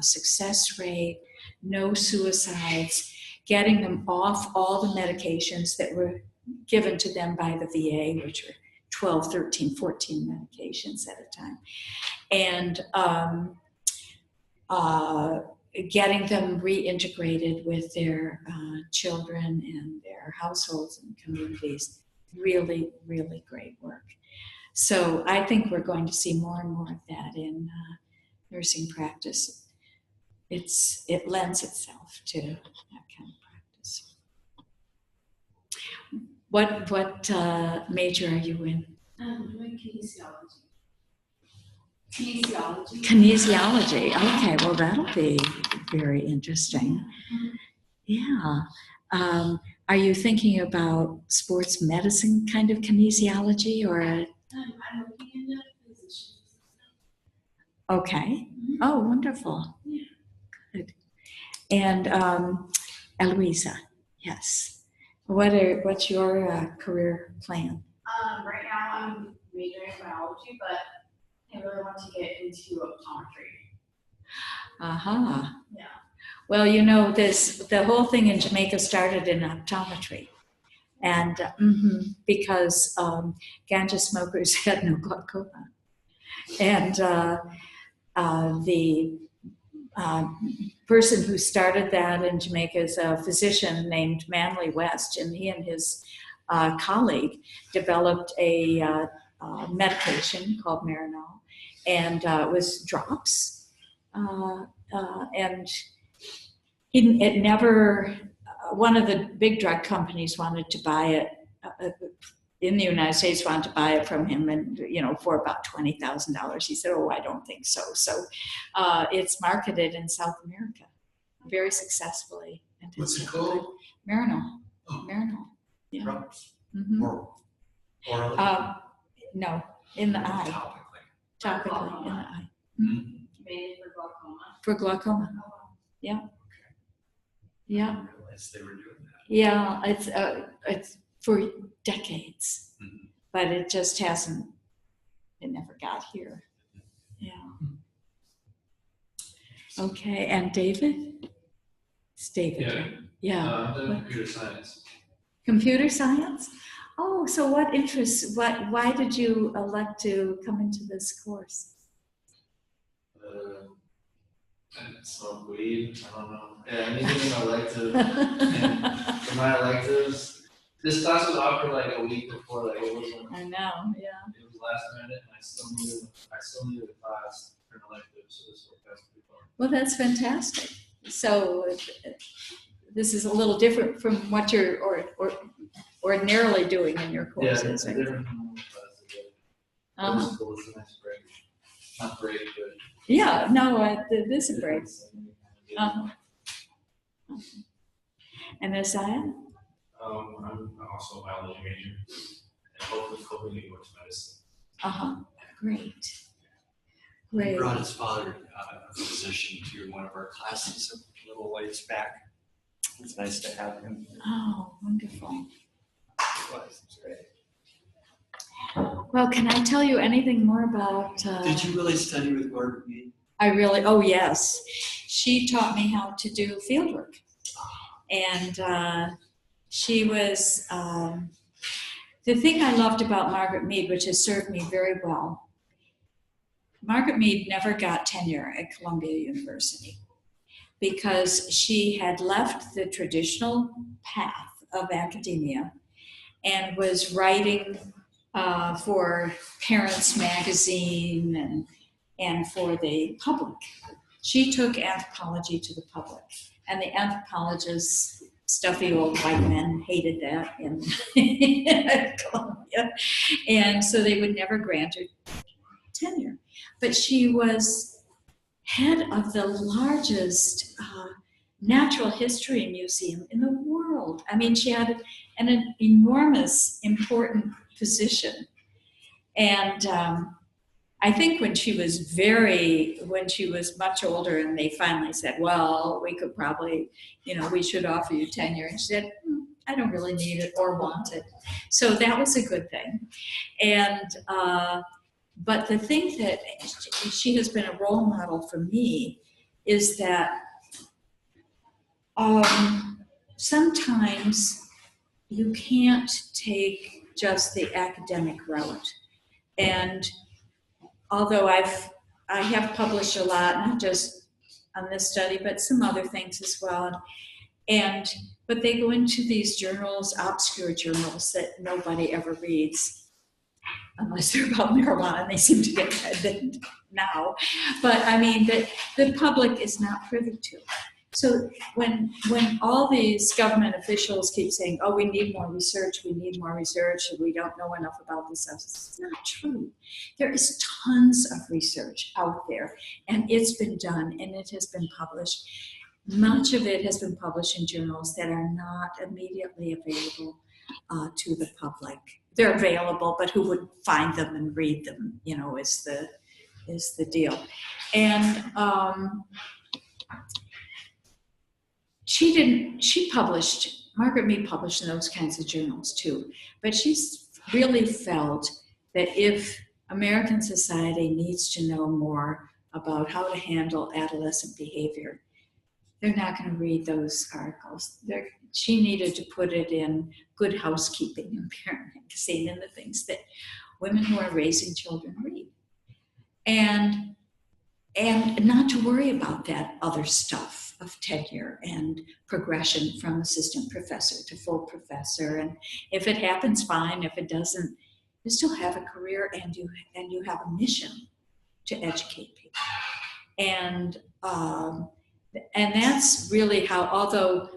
Speaker 6: success rate, no suicides, getting them off all the medications that were given to them by the VA, which were 12, 13, 14 medications at a time. And getting them reintegrated with their children and their households and communities. Really, really great work. So I think we're going to see more and more of that in nursing practice. It lends itself to that kind of practice. What major are you in?
Speaker 4: I'm doing kinesiology. Kinesiology.
Speaker 6: Kinesiology. Okay, well that'll be very interesting. Yeah. Are you thinking about sports medicine kind of kinesiology or?
Speaker 4: I'm looking into physicians.
Speaker 6: Okay. Oh, wonderful.
Speaker 4: Yeah.
Speaker 6: Good. And Eloisa, yes. What's your career plan?
Speaker 4: Right now I'm majoring in biology, but I really want to get into optometry.
Speaker 6: Aha.
Speaker 4: Yeah.
Speaker 6: Well, the whole thing in Jamaica started in optometry. And because ganja smokers had no glaucoma. And the person who started that in Jamaica is a physician named Manly West, and he and his colleague developed a medication called Marinol, and it was drops. And it never, one of the big drug companies wanted to buy it in the United States, wanted to buy it from him, and for about $20,000. He said, "Oh, I don't think so." So it's marketed in South America very successfully. And
Speaker 5: What's it called?
Speaker 6: Marinol.
Speaker 5: Oh.
Speaker 6: Marinol. Yeah.
Speaker 1: Drops.
Speaker 6: Mhm.
Speaker 1: Orally.
Speaker 6: No, in the eye.
Speaker 1: Topically.
Speaker 6: Topically in the eye.
Speaker 4: Mainly for glaucoma.
Speaker 6: For glaucoma.
Speaker 4: Oh, wow.
Speaker 6: Yeah.
Speaker 1: I
Speaker 6: Yeah.
Speaker 1: didn't realize they were doing that.
Speaker 6: Yeah. It's for decades,
Speaker 1: Mhm.
Speaker 6: but it just hasn't. It never got here. Yeah. Okay. And David? It's David.
Speaker 7: Yeah.
Speaker 6: right? Yeah.
Speaker 7: I'm doing computer science.
Speaker 6: Computer science? Oh, so what interests, why did you elect to come into this course?
Speaker 7: I smoke weed. I don't know. Yeah, I needed an elective. And for my electives, this class was offered like a week before. Like it wasn't.
Speaker 6: I know, yeah.
Speaker 7: It was last minute, and I still needed a class for an elective, so this worked out pretty far.
Speaker 6: Well, that's fantastic. So this is a little different from what you're ordinarily doing in your
Speaker 7: Yeah,
Speaker 6: courses.
Speaker 7: it's
Speaker 6: right?
Speaker 7: different from the classes.
Speaker 6: Uh-huh.
Speaker 7: It's cool. It's a nice break. Not break, but.
Speaker 6: Yeah, no, this is great. Uh-huh. And Isaiah?
Speaker 2: I'm also a biology major, and hopefully go to medicine.
Speaker 6: Uh-huh, great.
Speaker 1: He
Speaker 6: Great.
Speaker 1: brought his father, a physician, to one of our classes a little ways back. It's nice to have him.
Speaker 6: Oh, wonderful.
Speaker 1: It was great.
Speaker 6: Well, can I tell you anything more about...
Speaker 1: Did you really study with Margaret Mead?
Speaker 6: oh yes. She taught me how to do field work. And she was, the thing I loved about Margaret Mead, which has served me very well, Margaret Mead never got tenure at Columbia University because she had left the traditional path of academia and was writing for Parents Magazine and for the public. She took anthropology to the public, and the anthropologists, stuffy old white men, hated that in Columbia, and so they would never grant her tenure. But she was head of the largest natural history museum in the world. I mean, she had an enormous, important position. And I think when she was much older and they finally said, well, we could probably, we should offer you tenure. And she said, I don't really need it or want it. So that was a good thing. And, but the thing that she has been a role model for me is that sometimes you can't take just the academic route. And although I have published a lot, not just on this study, but some other things as well. But they go into these journals, obscure journals that nobody ever reads, unless they're about marijuana, and they seem to get read now. But I mean, that the public is not privy to. So when all these government officials keep saying, oh, we need more research, we don't know enough about this stuff, it's not true. There is tons of research out there, and it's been done, and it has been published. Much of it has been published in journals that are not immediately available to the public. They're available, but who would find them and read them, you know, is the deal. And Margaret Mead published in those kinds of journals too, but she's really felt that if American society needs to know more about how to handle adolescent behavior, they're not going to read those articles. She needed to put it in Good Housekeeping and Parent Magazine and the things that women who are raising children read. And not to worry about that other stuff of tenure and progression from assistant professor to full professor. And if it happens, fine. If it doesn't, you still have a career and you have a mission to educate people. And that's really how, although,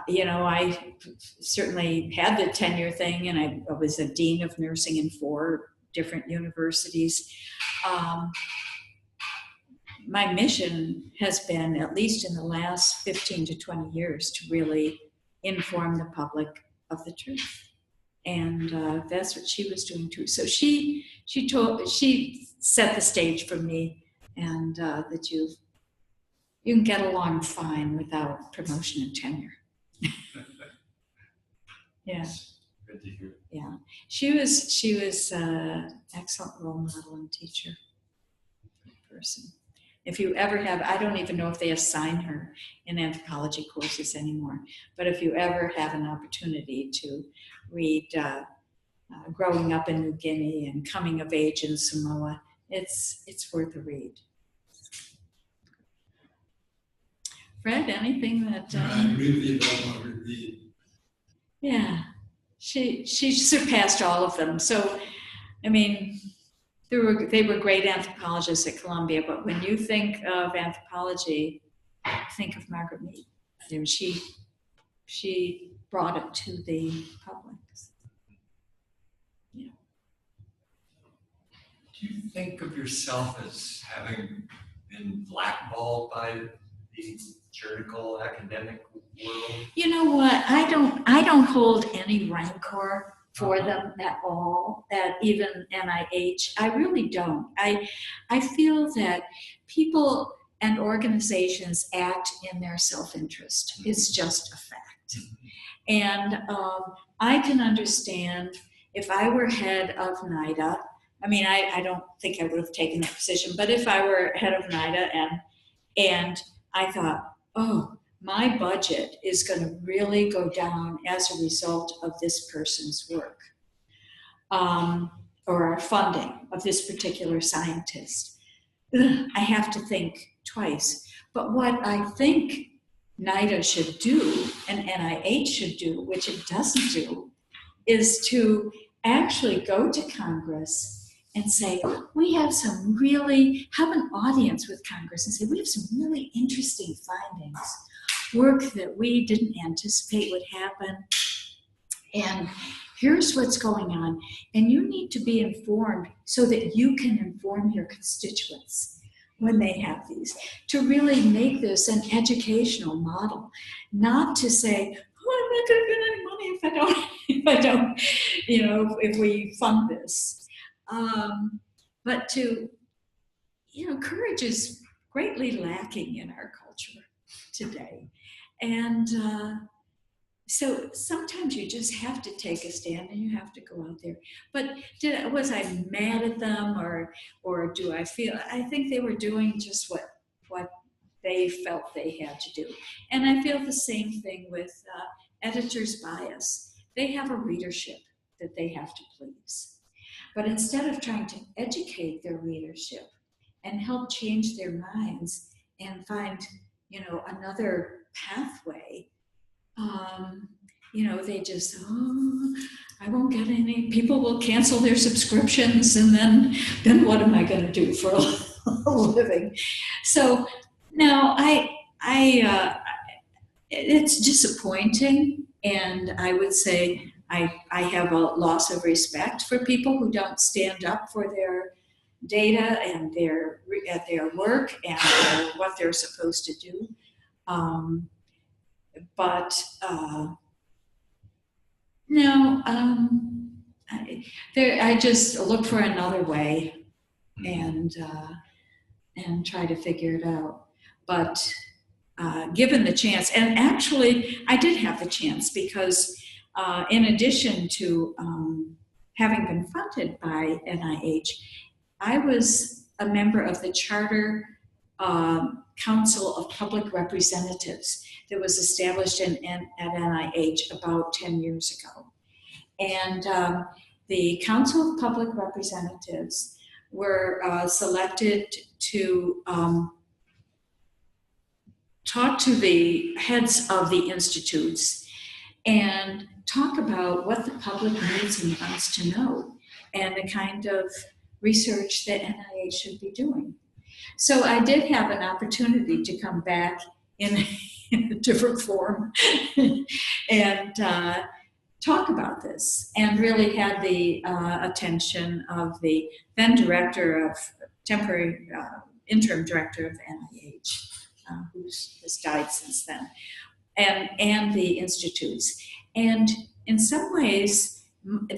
Speaker 6: you know, I certainly had the tenure thing, and I was a dean of nursing in 4 different universities. My mission has been, at least in the last 15 to 20 years, to really inform the public of the truth. And that's what she was doing too. So she set the stage for me, and that you can get along fine without promotion and tenure. Yeah.
Speaker 1: Good to hear.
Speaker 6: Yeah. She was an excellent role model and teacher person. If you ever have, I don't even know if they assign her in anthropology courses anymore, but if you ever have an opportunity to read Growing Up in New Guinea and Coming of Age in Samoa, it's worth a read. Fred, anything that...
Speaker 5: I agree with you about Margaret Mead.
Speaker 6: Yeah, she surpassed all of them. So, I mean, they were great anthropologists at Columbia, but when you think of anthropology, think of Margaret Mead. You know, she brought it to the public. Yeah.
Speaker 1: Do you think of yourself as having been blackballed by the juridical academic world?
Speaker 6: You know what? I don't hold any rancor for them at all, at even NIH. I really don't. I feel that people and organizations act in their self-interest. It's just a fact. And I can understand if I were head of NIDA, I mean, I don't think I would have taken that position, but if I were head of NIDA and I thought, oh, my budget is going to really go down as a result of this person's work, or our funding of this particular scientist. I have to think twice. But what I think NIDA should do and NIH should do, which it doesn't do, is to actually go to Congress and say, we have have an audience with Congress and say, we have some really interesting findings, work that we didn't anticipate would happen. And here's what's going on. And you need to be informed so that you can inform your constituents when they have these, to really make this an educational model, not to say, oh, I'm not going to get any money if we fund this. But courage is greatly lacking in our culture today. And so sometimes you just have to take a stand and you have to go out there. But was I mad at them or do I feel, I think they were doing just what they felt they had to do. And I feel the same thing with editors' bias. They have a readership that they have to please. But instead of trying to educate their readership and help change their minds and find, another pathway, they just, I won't get any, people will cancel their subscriptions, and then what am I going to do for a living? So now I it's disappointing, and I would say I have a loss of respect for people who don't stand up for their data and their work and what they're supposed to do. But no, I just look for another way and try to figure it out. But given the chance, and actually I did have the chance because in addition to having been funded by NIH, I was a member of the Charter Council of Public Representatives that was established at NIH about 10 years ago. And the Council of Public Representatives were selected to talk to the heads of the institutes and talk about what the public needs and wants to know and the kind of research that NIH should be doing. So I did have an opportunity to come back in a different form and talk about this, and really had the attention of the then interim director of NIH, who's died since then, and the institutes. And in some ways,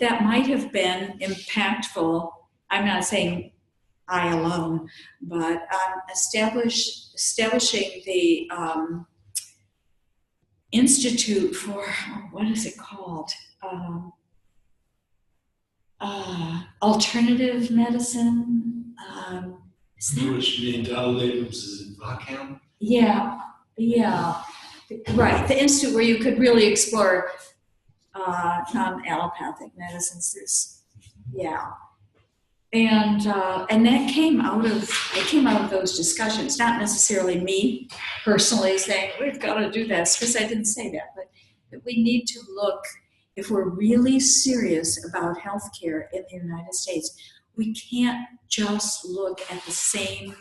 Speaker 6: that might have been impactful. I'm not saying I alone, but establishing the Institute for, what is it called? Alternative medicine. Is that?
Speaker 5: Which mean Donald Abrams is in Rockham?
Speaker 6: Yeah, right. The institute where you could really explore non-allopathic medicines. And that came out of those discussions. Not necessarily me personally saying we've got to do this, because I didn't say that, but that we need to look, if we're really serious about healthcare in the United States, we can't just look at the same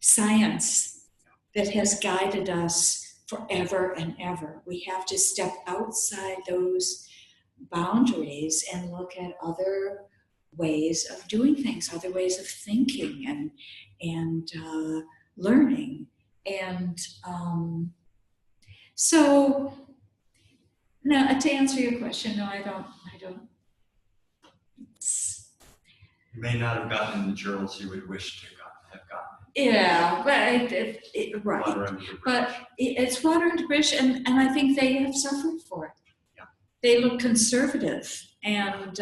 Speaker 6: science that has guided us forever and ever. We have to step outside those boundaries and look at other ways of doing things, other ways of thinking and learning. And so, no, to answer your question, no, I don't.
Speaker 1: You may not have gotten in the journals you would wish to have gotten.
Speaker 6: Yeah, but right.
Speaker 1: Water under the bridge.
Speaker 6: But it's water under the bridge, and I think they have suffered for it.
Speaker 1: Yeah.
Speaker 6: They look conservative and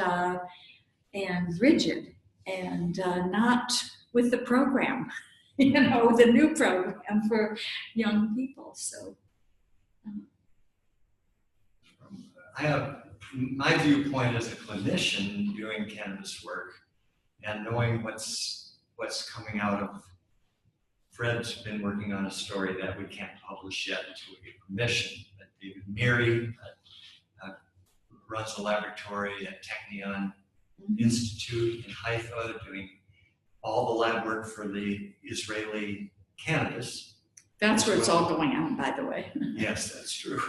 Speaker 6: rigid, and not with the program, the new program for young people. So,
Speaker 1: I have my viewpoint as a clinician doing cannabis work and knowing what's coming out of. Fred's been working on a story that we can't publish yet until we get permission. But David Meary runs a laboratory at Technion Institute in Haifa, doing all the lab work for the Israeli cannabis.
Speaker 6: that's where it's all going on, by the way.
Speaker 1: Yes, that's true.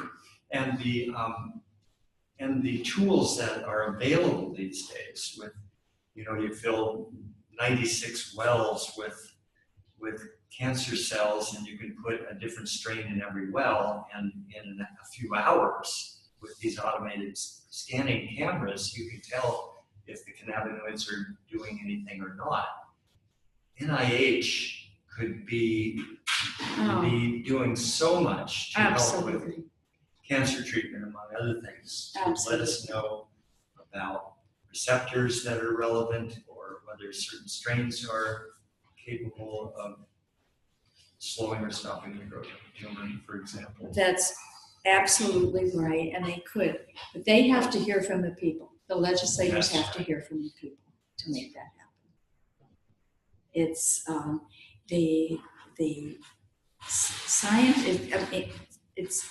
Speaker 1: And the tools that are available these days, with you fill 96 wells with cancer cells, and you can put a different strain in every well, and in a few hours with these automated scanning cameras, you can tell if the cannabinoids are doing anything or not. NIH could be doing so much to help with cancer treatment, among other things. Let us know about receptors that are relevant, or whether certain strains are capable of slowing or stopping the growth of a tumor, for example.
Speaker 6: That's absolutely right, and they could, but they have to hear from the people. The legislators have to hear from the people to make that happen. It's the science. It's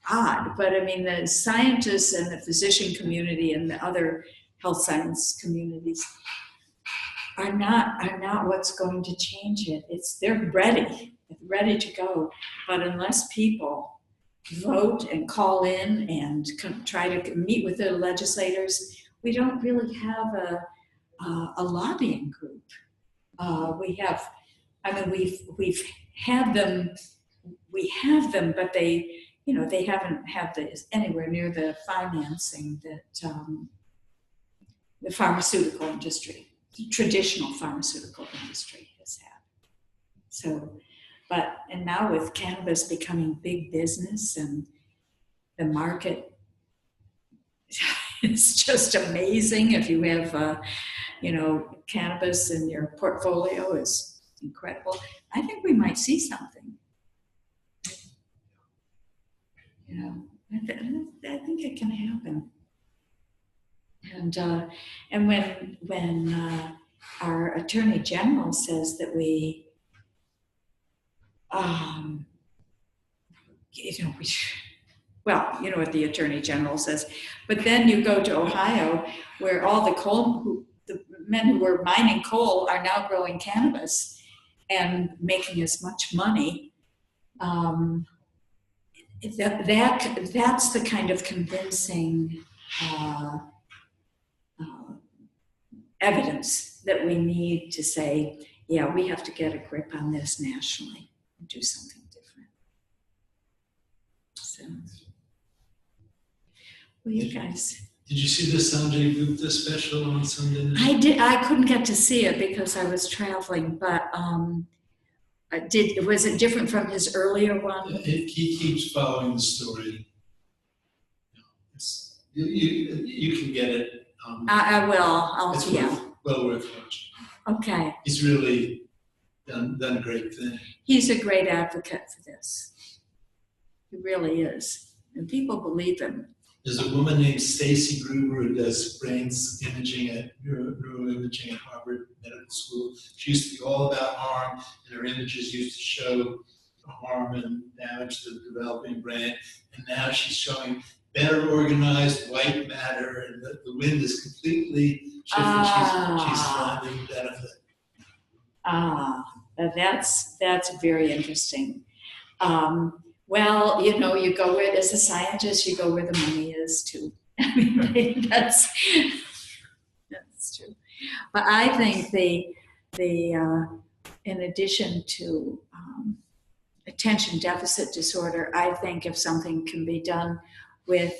Speaker 6: odd, but I mean, the scientists and the physician community and the other health science communities are not what's going to change it. They're ready to go. But unless people vote and call in and try to meet with their legislators, we don't really have a lobbying group. We've had them, but they haven't had anywhere near the financing that the pharmaceutical industry, the traditional pharmaceutical industry has had. So, and now with cannabis becoming big business and the market, it's just amazing. If you have, cannabis in your portfolio, is incredible. I think we might see something. I think it can happen. And when our Attorney General says that we you know what the Attorney General says, but then you go to Ohio, where all the men who were mining coal are now growing cannabis and making as much money. That's the kind of convincing evidence that we need to say, yeah, we have to get a grip on this nationally and do something different. So, well, you guys.
Speaker 5: Did you see the Sanjay Gupta special on Sunday night?
Speaker 6: I did. I couldn't get to see it because I was traveling, but was it different from his earlier one?
Speaker 5: He keeps following the story. You can get it.
Speaker 6: I will.
Speaker 5: It's well worth watching.
Speaker 6: Okay.
Speaker 5: He's really done a great thing.
Speaker 6: He's a great advocate for this. He really is, and people believe him.
Speaker 5: There's a woman named Stacy Gruber who does brains imaging neuroimaging at Harvard Medical School. She used to be all about harm, and her images used to show harm and damage to the developing brain. And now she's showing better organized white matter, and the wind is completely shifted. She's finding benefit.
Speaker 6: That's very interesting. Well, you go where, as a scientist, you go where the money is too. I mean, that's true. But I think in addition to attention deficit disorder, I think if something can be done with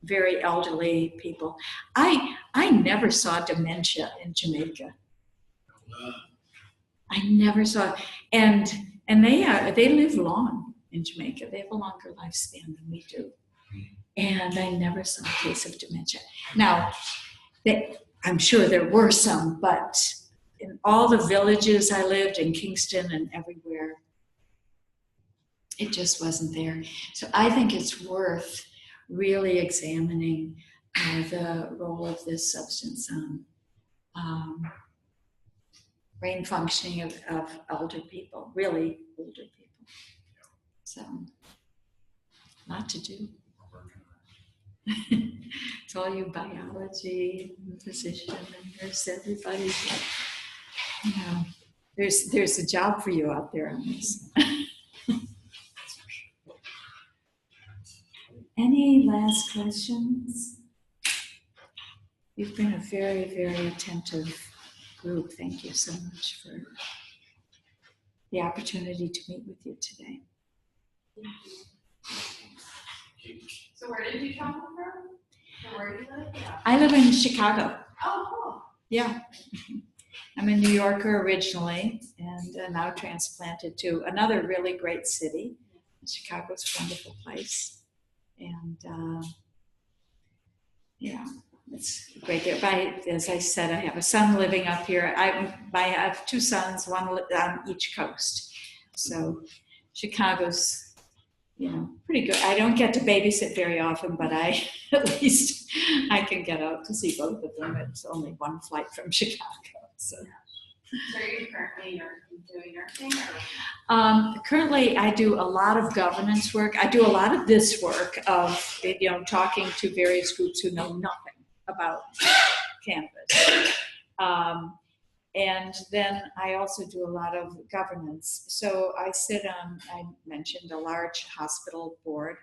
Speaker 6: very elderly people, I never saw dementia in Jamaica. I never saw, and they live long. In Jamaica, they have a longer lifespan than we do. And I never saw a case of dementia. Now, I'm sure there were some, but in all the villages I lived in, Kingston and everywhere, it just wasn't there. So I think it's worth really examining the role of this substance on brain functioning of older people, really older people. So, lot to do. It's all you biology, physician, and nurse, everybody. There's a job for you out there on this. Any last questions? You've been a very, very attentive group. Thank you so much for the opportunity to meet with you today.
Speaker 4: So where did you travel from? And where do you live? Yeah.
Speaker 6: I live in Chicago.
Speaker 4: Oh, cool.
Speaker 6: Yeah. I'm a New Yorker originally, and now transplanted to another really great city. Chicago's a wonderful place. And it's great there. As I said, I have a son living up here. I have two sons, one on each coast. So Chicago's pretty good. I don't get to babysit very often, but at least I can get out to see both of them. It's only one flight from Chicago. So
Speaker 4: are you currently doing nursing? Or?
Speaker 6: Currently, I do a lot of governance work. I do a lot of this work of talking to various groups who know nothing about cannabis. And then I also do a lot of governance. So I sit on, I mentioned, a large hospital board.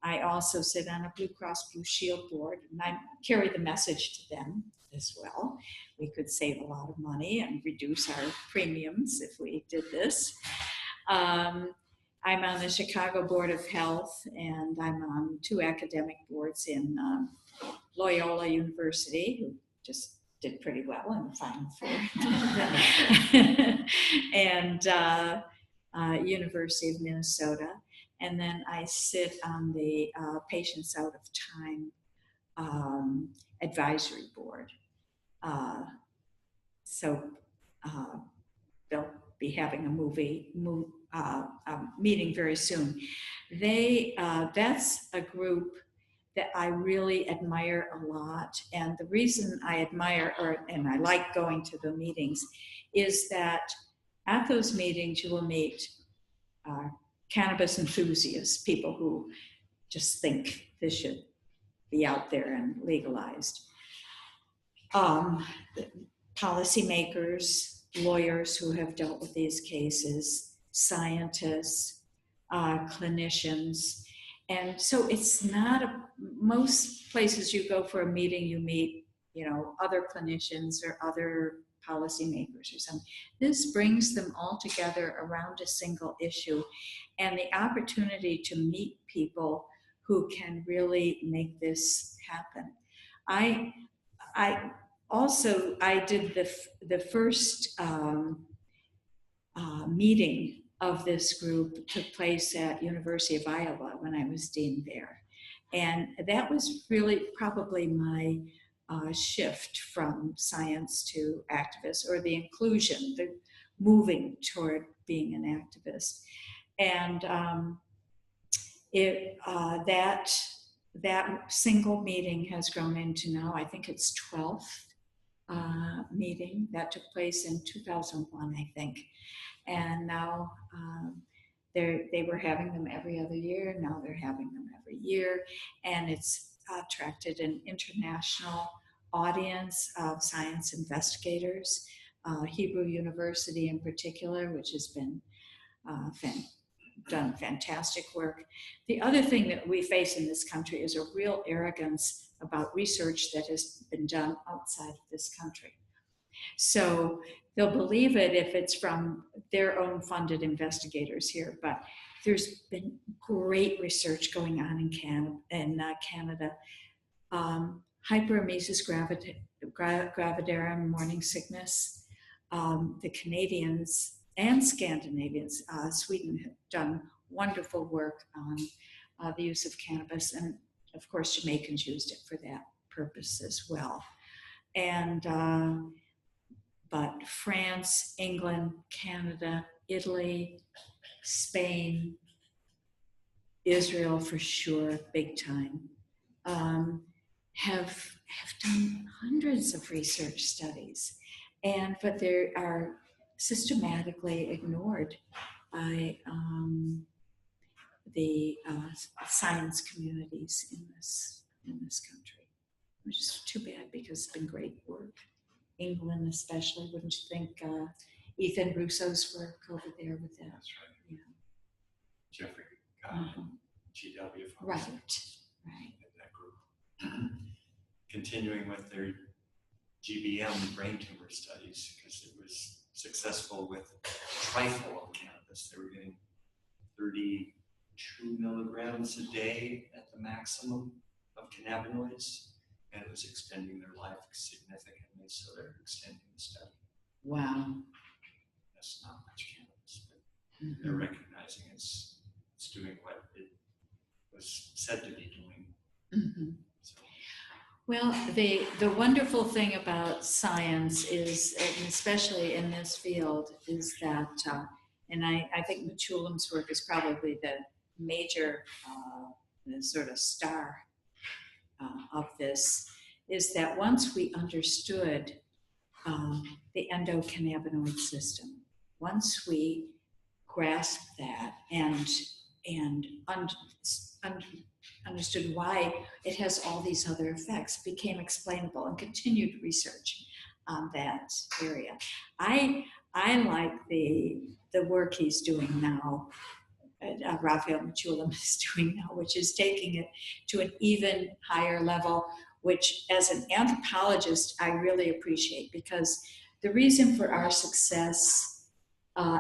Speaker 6: I also sit on a Blue Cross Blue Shield board, and I carry the message to them as well. We could save a lot of money and reduce our premiums if we did this. I'm on the Chicago Board of Health, and I'm on 2 academic boards in Loyola University, who just did pretty well in the Final Four, and University of Minnesota. And then I sit on the Patients Out of Time advisory board. So they'll be having a meeting very soon. That's a group that I really admire a lot. And the reason I admire, and I like going to the meetings, is that at those meetings you will meet cannabis enthusiasts, people who just think this should be out there and legalized. Policymakers, lawyers who have dealt with these cases, scientists, clinicians. And so it's not most places you go for a meeting, you meet, other clinicians or other policymakers or something. This brings them all together around a single issue, and the opportunity to meet people who can really make this happen. I did the first meeting of this group took place at University of Iowa when I was dean there. And that was really probably my shift from science to activist, or the inclusion, the moving toward being an activist. And that single meeting has grown into now, I think it's 12th meeting that took place in 2001, I think. And now they were having them every other year. Now they're having them every year. And it's attracted an international audience of science investigators, Hebrew University in particular, which has been done fantastic work. The other thing that we face in this country is a real arrogance about research that has been done outside of this country. So they'll believe it if it's from their own funded investigators here, but there's been great research going on in Canada. Hyperemesis gravidarum, morning sickness. The Canadians and Scandinavians, Sweden, have done wonderful work on the use of cannabis, and of course Jamaicans used it for that purpose as well. And but France, England, Canada, Italy, Spain, Israel for sure, big time, have done hundreds of research studies, but they are systematically ignored by the science communities in this country, which is too bad because it's been great work. England especially, wouldn't you think? Ethan Russo's work over there with that.
Speaker 1: That's right.
Speaker 6: Yeah.
Speaker 1: Jeffrey, GW.
Speaker 6: Right.
Speaker 1: That group. Continuing with their GBM brain tumor studies, because it was successful with trifle of cannabis. They were getting 32 milligrams a day at the maximum of cannabinoids, and it was extending their life significantly, so they're extending the study.
Speaker 6: Wow.
Speaker 1: That's not much cannabis, but they're recognizing it's doing what it was said to be doing.
Speaker 6: Mm-hmm.
Speaker 1: So.
Speaker 6: Well, the wonderful thing about science is, and especially in this field, is that, and I think Machulam's work is probably the major the sort of star of this, is that once we understood the endocannabinoid system, once we grasped that and understood why it has all these other effects, became explainable, and continued research on that area. I like the work he's doing now, Raphael Mechoulam is doing now, which is taking it to an even higher level, which as an anthropologist, I really appreciate, because the reason for our success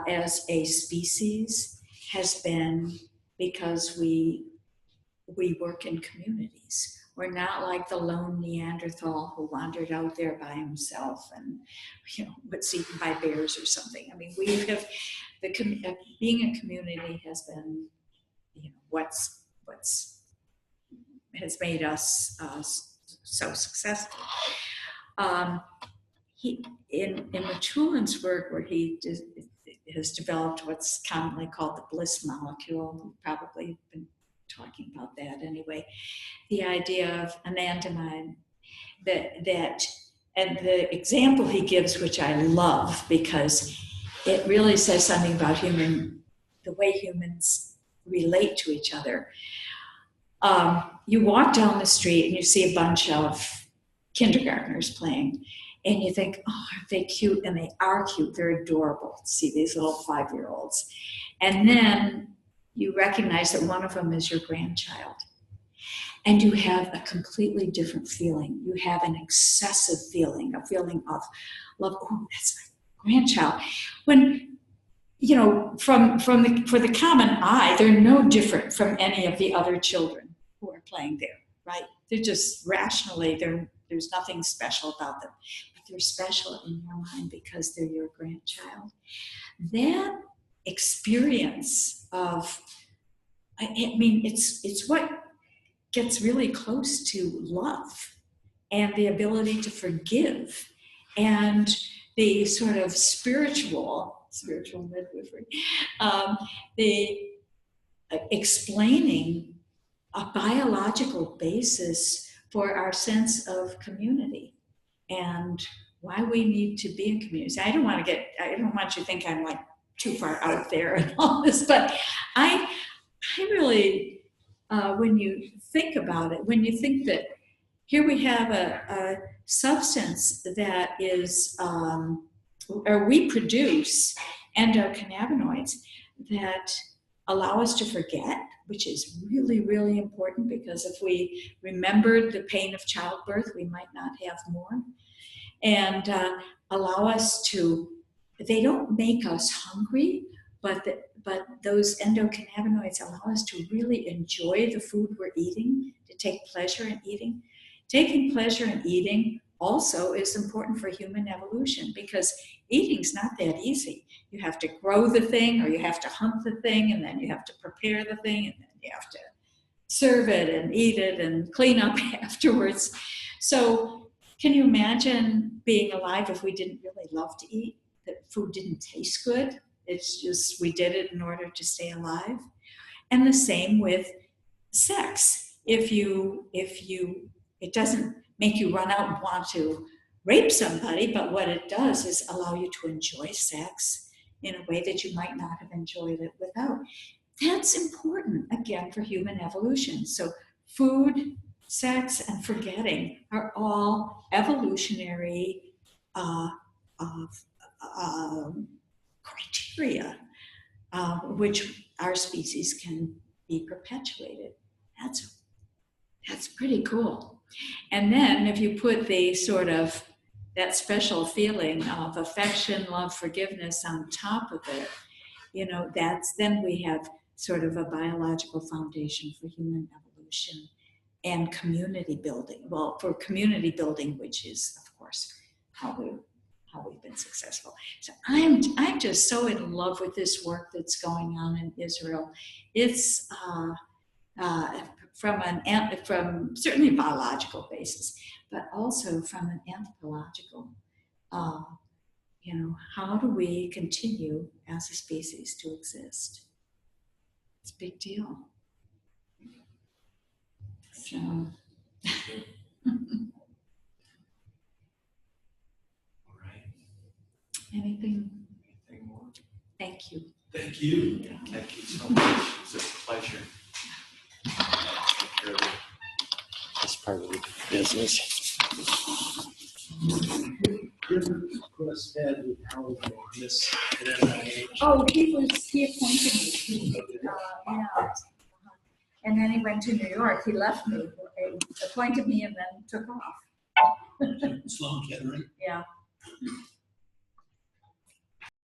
Speaker 6: as a species has been because we work in communities. We're not like the lone Neanderthal who wandered out there by himself and, was eaten by bears or something. I mean, we have being a community has been, what's has made us so successful. He in Mechoulam's work, where he has developed what's commonly called the bliss molecule. We've probably been talking about that anyway. The idea of anandamide, that and the example he gives, which I love because it really says something about the way humans relate to each other. You walk down the street and you see a bunch of kindergartners playing, and you think, oh, aren't they cute? And they are cute. They're adorable to see these little 5-year-olds. And then you recognize that one of them is your grandchild. And you have a completely different feeling. You have an excessive feeling, a feeling of love. Oh, that's my grandchild. When, for the common eye, they're no different from any of the other children who are playing there, right? They're just rationally, there's nothing special about them. But they're special in your mind because they're your grandchild. That experience of, it's what gets really close to love and the ability to forgive and the sort of spiritual midwifery, the explaining a biological basis for our sense of community and why we need to be in communities. I don't want you to think I'm like too far out there and all this, but I really, when you think about it, when you think that here we have a substance that is, or we produce endocannabinoids that allow us to forget, which is really, really important, because if we remembered the pain of childbirth, we might not have more. And allow us to, they don't make us hungry, but those endocannabinoids allow us to really enjoy the food we're eating, to take pleasure in eating. Taking pleasure in eating also is important for human evolution, because eating's not that easy. You have to grow the thing, or you have to hunt the thing, and then you have to prepare the thing, and then you have to serve it and eat it and clean up afterwards. So can you imagine being alive if we didn't really love to eat, that food didn't taste good? It's just we did it in order to stay alive. And the same with sex. It doesn't make you run out and want to rape somebody, but what it does is allow you to enjoy sex in a way that you might not have enjoyed it without. That's important, again, for human evolution. So food, sex, and forgetting are all evolutionary criteria which our species can be perpetuated. That's pretty cool. And then if you put the sort of that special feeling of affection, love, forgiveness on top of it, then we have sort of a biological foundation for human evolution and community building. Well, for community building, which is, of course, how we've been successful. So I'm just so in love with this work that's going on in Israel. It's from certainly a biological basis, but also from an anthropological. How do we continue as a species to exist? It's a big deal. So. Anything more? Thank you.
Speaker 5: Thank you.
Speaker 1: Thank you so much. It's a pleasure. Take care of this part of the business.
Speaker 5: cross paths with Howard on this at NIH?
Speaker 3: Oh, he appointed me. Yeah. And then he went to New York. He left me, appointed me, and then took off.
Speaker 5: Sloan Kettering.
Speaker 3: Yeah.